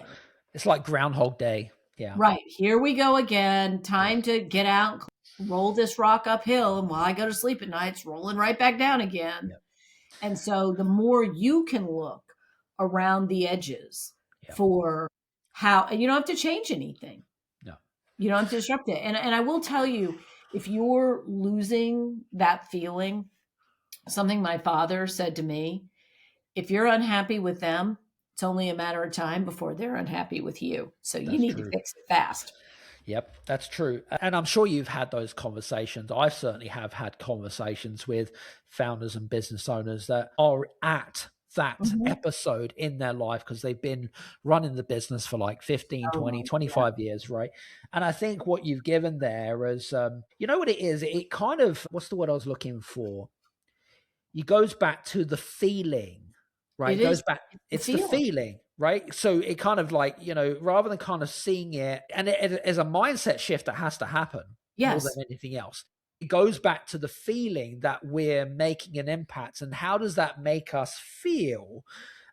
It's like Groundhog Day. Yeah. Right. Here we go again. Time to get out, roll this rock uphill. And while I go to sleep at night, it's rolling right back down again. Yep. And so the more you can look around the edges for how, and you don't have to change anything. No. You don't have to disrupt it. And I will tell you, if you're losing that feeling, something my father said to me, if you're unhappy with them, it's only a matter of time before they're unhappy with you. So you need to fix it fast. Yep, that's true. And I'm sure you've had those conversations. I certainly have had conversations with founders and business owners that are at that episode in their life because they've been running the business for like 15, 20, 25 years, right? And I think what you've given there is, you know what it is? It kind of, what's the word I was looking for? It goes back to the feeling, right? It goes back, it's the feeling, right? So it kind of like, you know, rather than kind of seeing it, and it is a mindset shift that has to happen more than anything else. It goes back to the feeling that we're making an impact, and how does that make us feel?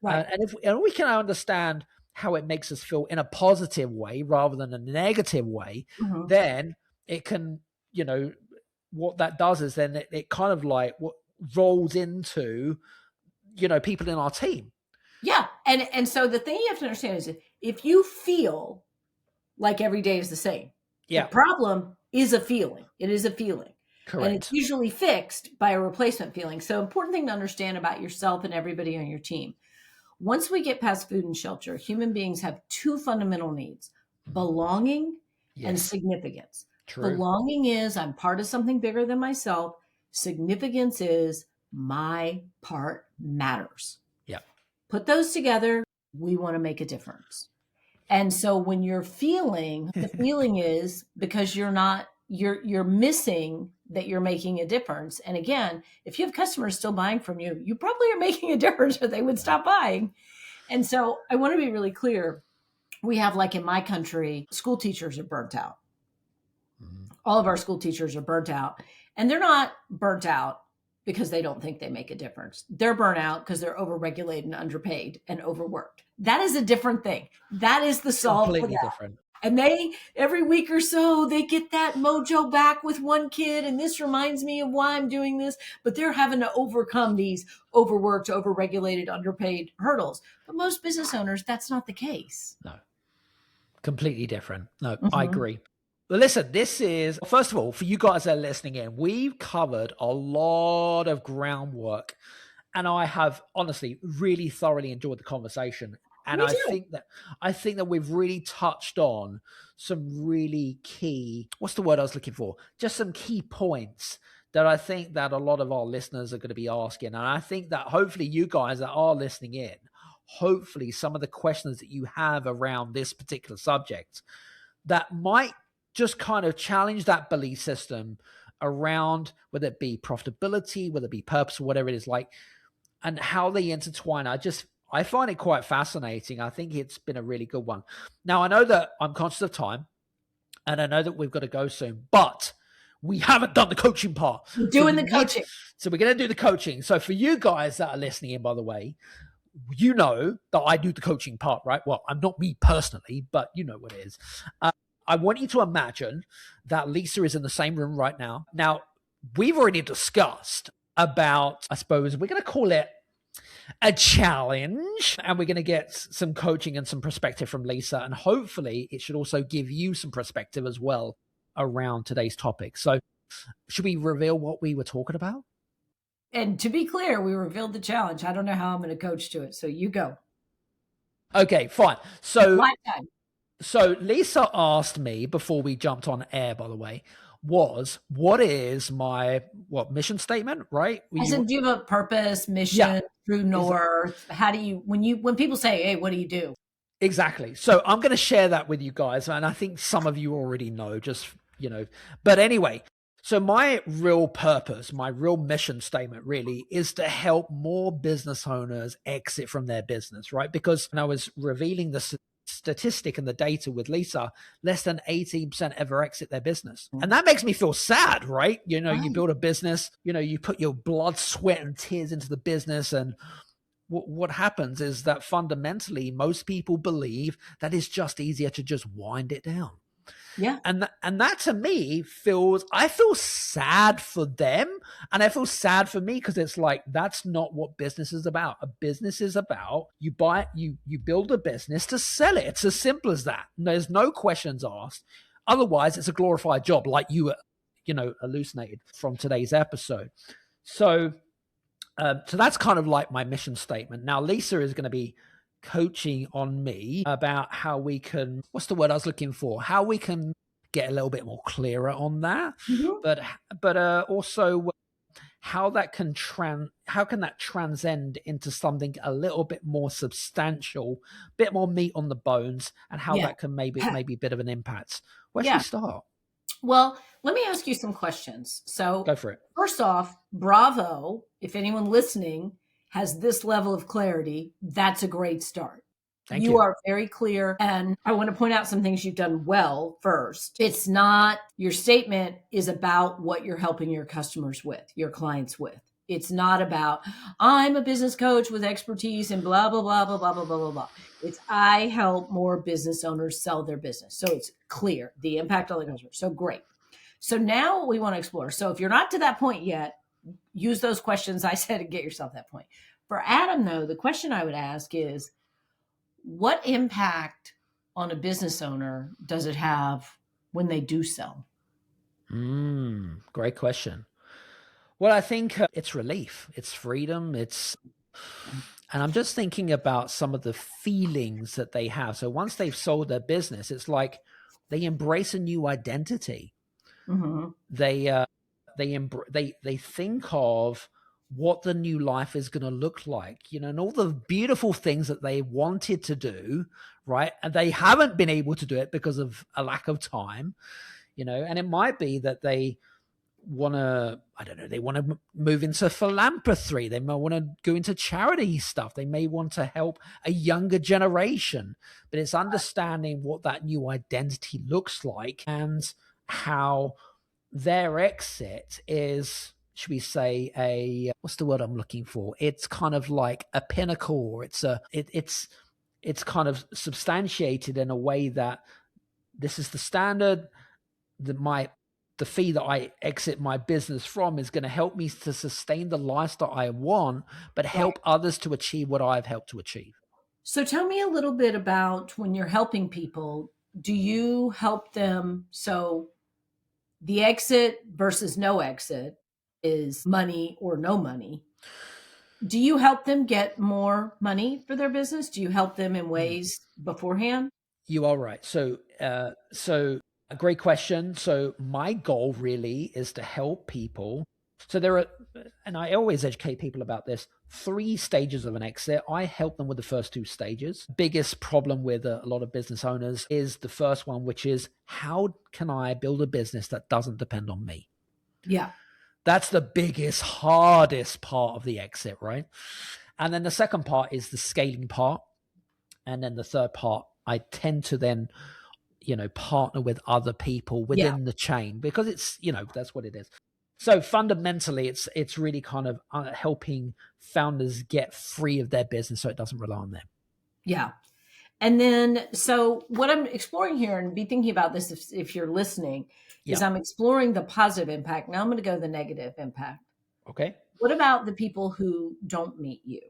Right. And if we can understand how it makes us feel in a positive way rather than a negative way, then it can, you know, what that does is then it kind of like what rolls into, you know, people in our team. Yeah. And so the thing you have to understand is if you feel like every day is the same, the problem is a feeling. It is a feeling. Correct. And it's usually fixed by a replacement feeling. So important thing to understand about yourself and everybody on your team. Once we get past food and shelter, human beings have 2 fundamental needs, belonging and significance. True. Belonging is I'm part of something bigger than myself. Significance is my part matters. Yeah. Put those together. We want to make a difference. And so when you're feeling, the feeling is because you're missing that you're making a difference. And again, if you have customers still buying from you, you probably are making a difference or they would stop buying. And so I want to be really clear. We have, like in my country, school teachers are burnt out. All of our school teachers are burnt out, and they're not burnt out because they don't think they make a difference. They're burnt out because they're overregulated and underpaid and overworked. That is a different thing. That is the solve for that. Different. And they, every week or so, they get that mojo back with one kid. And this reminds me of why I'm doing this. But they're having to overcome these overworked, overregulated, underpaid hurdles. But most business owners, that's not the case. No, completely different. No, I agree. But listen, this is, first of all, for you guys that are listening in, we've covered a lot of groundwork. And I have honestly really thoroughly enjoyed the conversation. And I think that we've really touched on some really key, what's the word I was looking for? Just some key points that I think that a lot of our listeners are going to be asking. And I think that hopefully you guys that are listening in, hopefully some of the questions that you have around this particular subject that might just kind of challenge that belief system around whether it be profitability, whether it be purpose, or whatever it is, like, and how they intertwine. I find it quite fascinating. I think it's been a really good one. Now, I know that I'm conscious of time and I know that we've got to go soon, but we haven't done the coaching part. We're doing the coaching. So we're going to do the coaching. So for you guys that are listening in, by the way, you know that I do the coaching part, right? Well, I'm not me personally, but you know what it is. I want you to imagine that Lisa is in the same room right now. Now, we've already discussed about, I suppose, we're going to call it a challenge, and we're going to get some coaching and some perspective from Lisa. And hopefully it should also give you some perspective as well around today's topic. So should we reveal what we were talking about? And to be clear, we revealed the challenge. I don't know how I'm going to coach to it. So you go. Okay, fine. So Lifetime. So Lisa asked me before we jumped on air, by the way, what is my mission statement, right? I said, do you have a purpose, mission, true north? How do you, when people say, hey, what do you do? Exactly. So I'm going to share that with you guys. And I think some of you already know, but anyway, so my real purpose, my real mission statement really is to help more business owners exit from their business, right? Because when I was revealing the statistic and the data with Lisa, less than 18% ever exit their business. And that makes me feel sad, right? You build a business, you put your blood, sweat, and tears into the business. And what happens is that fundamentally, most people believe that it's just easier to just wind it down. Yeah. And that to me I feel sad for them and I feel sad for me, because it's like, that's not what business is about. A business is about you build a business to sell it. It's as simple as that. There's no questions asked. Otherwise, it's a glorified job, like you hallucinated from today's episode. So that's kind of like my mission statement. Now, Lisa is going to be coaching on me about how we can, what's the word I was looking for? How we can get a little bit more clearer on that, but also how that can transcend into something a little bit more substantial, bit more meat on the bones, and how that can maybe a bit of an impact. Where should we start? Well, let me ask you some questions. So go for it. First off, bravo. If anyone listening has this level of clarity, that's a great start. Thank you. You are very clear. And I want to point out some things you've done well first. It's not, your statement is about what you're helping your customers with, your clients with. It's not about, I'm a business coach with expertise and blah, blah, blah, blah, blah, blah, blah, blah, blah. It's, I help more business owners sell their business. So it's clear, the impact on the customer. So great. So now what we want to explore. So if you're not to that point yet, use those questions I said and get yourself that point. For Adam, though, the question I would ask is, what impact on a business owner does it have when they do sell? Great question. Well, I think it's relief, it's freedom, and I'm just thinking about some of the feelings that they have. So once they've sold their business, it's like they embrace a new identity. Mm-hmm. They think of what the new life is going to look like, and all the beautiful things that they wanted to do, right? And they haven't been able to do it because of a lack of time, and it might be that they want to, they want to move into philanthropy. They might want to go into charity stuff. They may want to help a younger generation, but it's understanding what that new identity looks like and how their exit is, should we say, what's the word I'm looking for? It's kind of like a pinnacle, or it's kind of substantiated in a way that this is the standard, that the fee that I exit my business from is going to help me to sustain the lifestyle I want, but help others to achieve what I've helped to achieve. So tell me a little bit about, when you're helping people, do you help them? So the exit versus no exit is money or no money. Do you help them get more money for their business? Do you help them in ways beforehand? You are right. So a great question. So my goal really is to help people. So and I always educate people about this, three stages of an exit. I help them with the first two stages. Biggest problem with a lot of business owners is the first one, which is how can I build a business that doesn't depend on me? Yeah. That's the biggest, hardest part of the exit, right? And then the second part is the scaling part. And then the third part, I tend to then, partner with other people within the chain, because it's, that's what it is. So fundamentally, it's really kind of helping founders get free of their business so it doesn't rely on them. Yeah. And then, so what I'm exploring here, and be thinking about this if you're listening, is I'm exploring the positive impact. Now I'm going to go the negative impact. Okay. What about the people who don't meet you?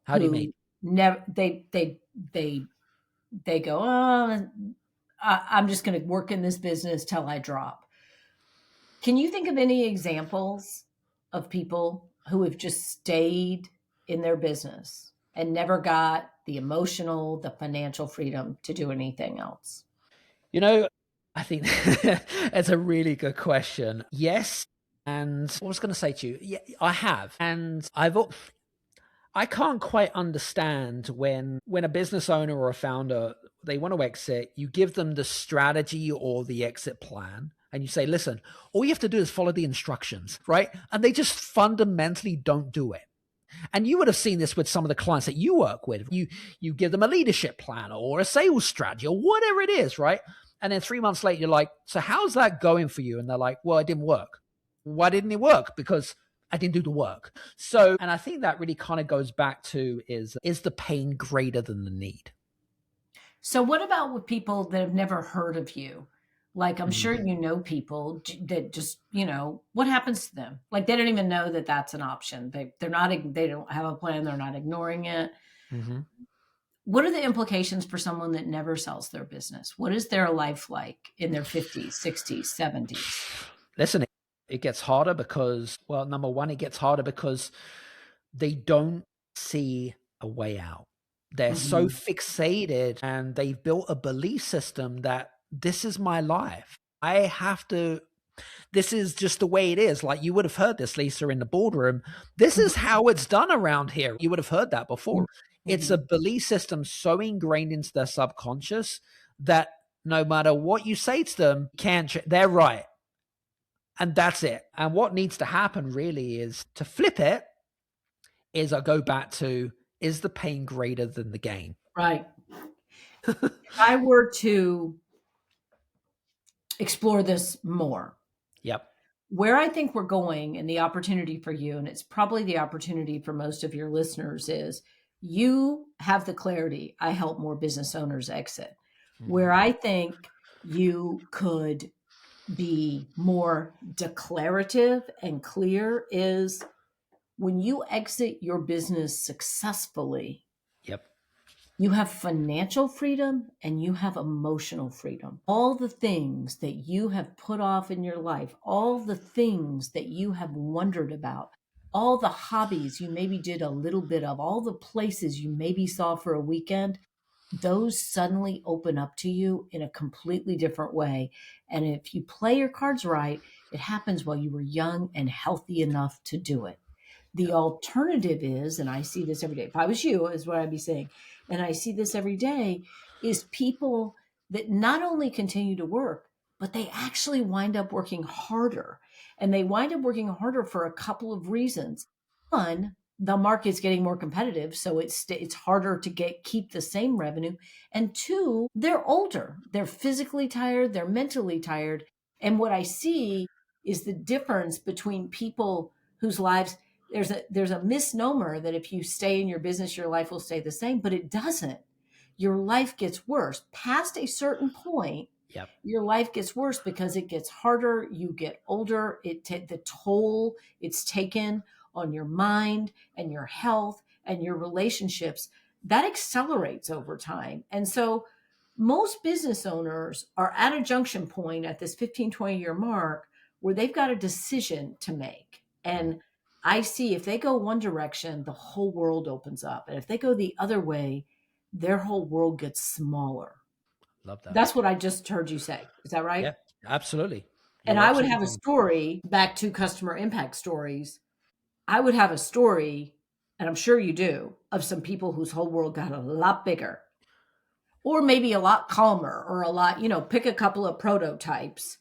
How do you mean? Never, they go, oh, I'm just going to work in this business till I drop. Can you think of any examples of people who have just stayed in their business and never got the emotional, the financial freedom to do anything else? I think it's a really good question. Yes. And what I was going to say to you, yeah, I have. And I can't quite understand when a business owner or a founder, they want to exit, you give them the strategy or the exit plan, and you say, listen, all you have to do is follow the instructions, right? And they just fundamentally don't do it. And you would have seen this with some of the clients that you work with. You give them a leadership plan or a sales strategy or whatever it is, right? And then 3 months later, you're like, so how's that going for you? And they're like, well, it didn't work. Why didn't it work? Because I didn't do the work. So, and I think that really kind of goes back to is the pain greater than the need? So what about with people that have never heard of you? Like, I'm sure you know people that just, what happens to them? Like, they don't even know that that's an option. They don't have a plan. They're not ignoring it. Mm-hmm. What are the implications for someone that never sells their business? What is their life like in their 50s, 60s, 70s? Listen, it gets harder because, well, number one, it gets harder because they don't see a way out. They're so fixated and they've built a belief system that this is my life. This is just the way it is. Like, you would have heard this, Lisa, in the boardroom. This is how it's done around here. You would have heard that before. It's a belief system so ingrained into their subconscious that no matter what you say to them, they're right. And that's it. And what needs to happen really is to flip it, is I go back to, is the pain greater than the gain? Right. If I were to explore this more. Yep. Where I think we're going, and the opportunity for you, and it's probably the opportunity for most of your listeners, is you have the clarity. I help more business owners exit. Where I think you could be more declarative and clear is when you exit your business successfully. Yep. You have financial freedom and you have emotional freedom. All the things that you have put off in your life, all the things that you have wondered about, all the hobbies you maybe did a little bit of, all the places you maybe saw for a weekend, those suddenly open up to you in a completely different way. And if you play your cards right, it happens while you were young and healthy enough to do it. The alternative is, and I see this every day, if I was you, is what I'd be saying, and I see this every day, is people that not only continue to work, but they actually wind up working harder. And they wind up working harder for a couple of reasons. One, the market's getting more competitive, so it's harder to keep the same revenue. And two, they're older. They're physically tired, they're mentally tired. And what I see is the difference between people whose lives, there's a misnomer that if you stay in your business, your life will stay the same, but it doesn't. Your life gets worse. Past a certain point, your life gets worse because it gets harder. You get older. The toll it's taken on your mind and your health and your relationships, that accelerates over time. And so most business owners are at a junction point at this 15, 20-year mark where they've got a decision to make. And I see if they go one direction, the whole world opens up. And if they go the other way, their whole world gets smaller. Love that. That's what I just heard you say. Is that right? Yeah, absolutely. And I would have a story, back to customer impact stories. I would have a story and I'm sure you do, of some people whose whole world got a lot bigger or maybe a lot calmer or a lot, pick a couple of prototypes.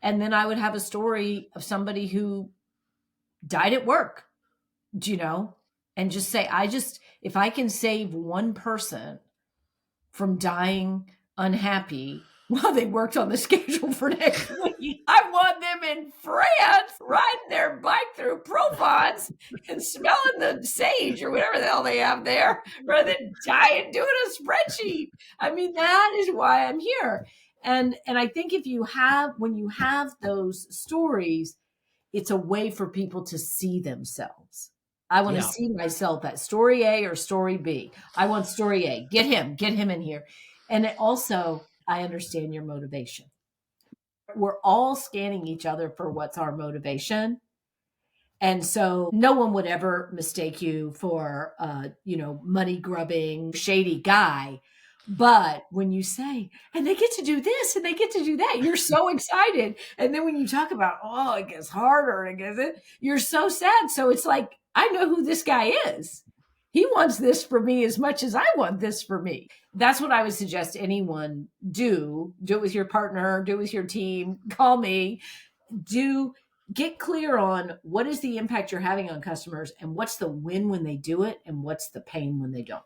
And then I would have a story of somebody who died at work, and just say, if I can save one person from dying unhappy while they worked on the schedule for next week, I want them in France riding their bike through Provence and smelling the sage or whatever the hell they have there, rather than dying doing a spreadsheet. I mean, that is why I'm here. And I think when you have those stories, it's a way for people to see themselves. I want to see myself at story A or story B. I want story A. Get him in here. And I understand your motivation. We're all scanning each other for what's our motivation. And so no one would ever mistake you for, money grubbing, shady guy. But when you say, and they get to do this and they get to do that, you're so excited. And then when you talk about, it gets harder and you're so sad. So it's like, I know who this guy is. He wants this for me as much as I want this for me. That's what I would suggest anyone do. Do it with your partner, do it with your team, call me. Get clear on what is the impact you're having on customers and what's the win when they do it and what's the pain when they don't.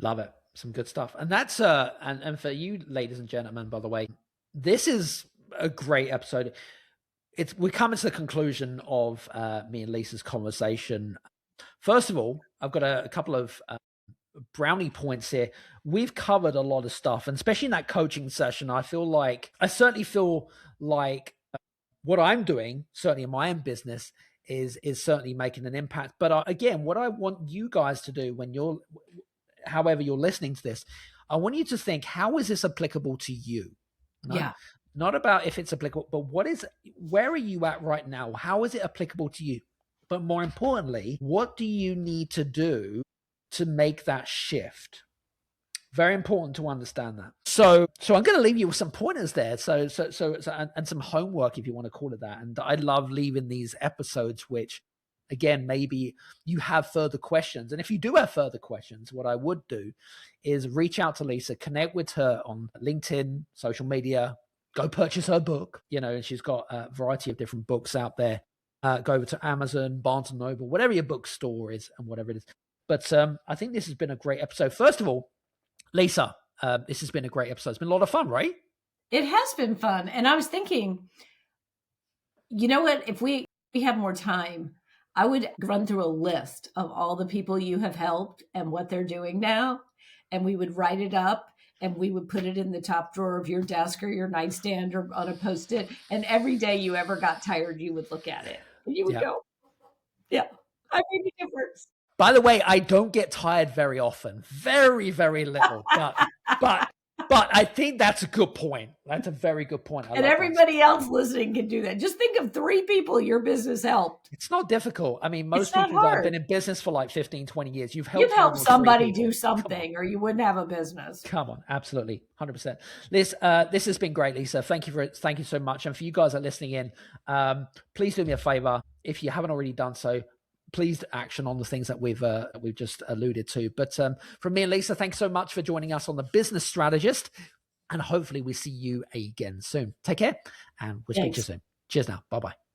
Love it. Some good stuff. And that's and for you, ladies and gentlemen, by the way, this is a great episode. We're coming to the conclusion of me and Lisa's conversation. First of all, I've got a couple of brownie points here. We've covered a lot of stuff, and especially in that coaching session, I certainly feel like what I'm doing, certainly in my own business, is certainly making an impact. But again, what I want you guys to do however you're listening to this, I want you to think, how is this applicable to you? Yeah. Not about if it's applicable, but where are you at right now? How is it applicable to you? But more importantly, what do you need to do to make that shift? Very important to understand that. So I'm going to leave you with some pointers there. So and some homework, if you want to call it that. And I love leaving these episodes, which again, maybe you have further questions. And if you do have further questions, what I would do is reach out to Lisa, connect with her on LinkedIn, social media, go purchase her book, and she's got a variety of different books out there. Go over to Amazon, Barnes & Noble, whatever your bookstore is and whatever it is. But I think this has been a great episode. First of all, Lisa, this has been a great episode. It's been a lot of fun, right? It has been fun. And I was thinking, you know what? If we have more time, I would run through a list of all the people you have helped and what they're doing now. And we would write it up and we would put it in the top drawer of your desk or your nightstand or on a Post-it. And every day you ever got tired, you would look at it and you would go, I made a difference. By the way, I don't get tired very often, very, very little, but I think that's a good point. That's a very good point. And everybody else listening can do that. Just think of 3 people your business helped. It's not difficult. I mean, most people that have been in business for like 15, 20 years, you've helped somebody do something or you wouldn't have a business. Come on. Absolutely. 100%. This has been great, Lisa. Thank you so much. And for you guys that are listening in, please do me a favor. If you haven't already done so, please action on the things that we've just alluded to. But from me and Lisa, thanks so much for joining us on The Business Strategist. And hopefully we see you again soon. Take care and we'll speak to you soon. Cheers now. Bye-bye.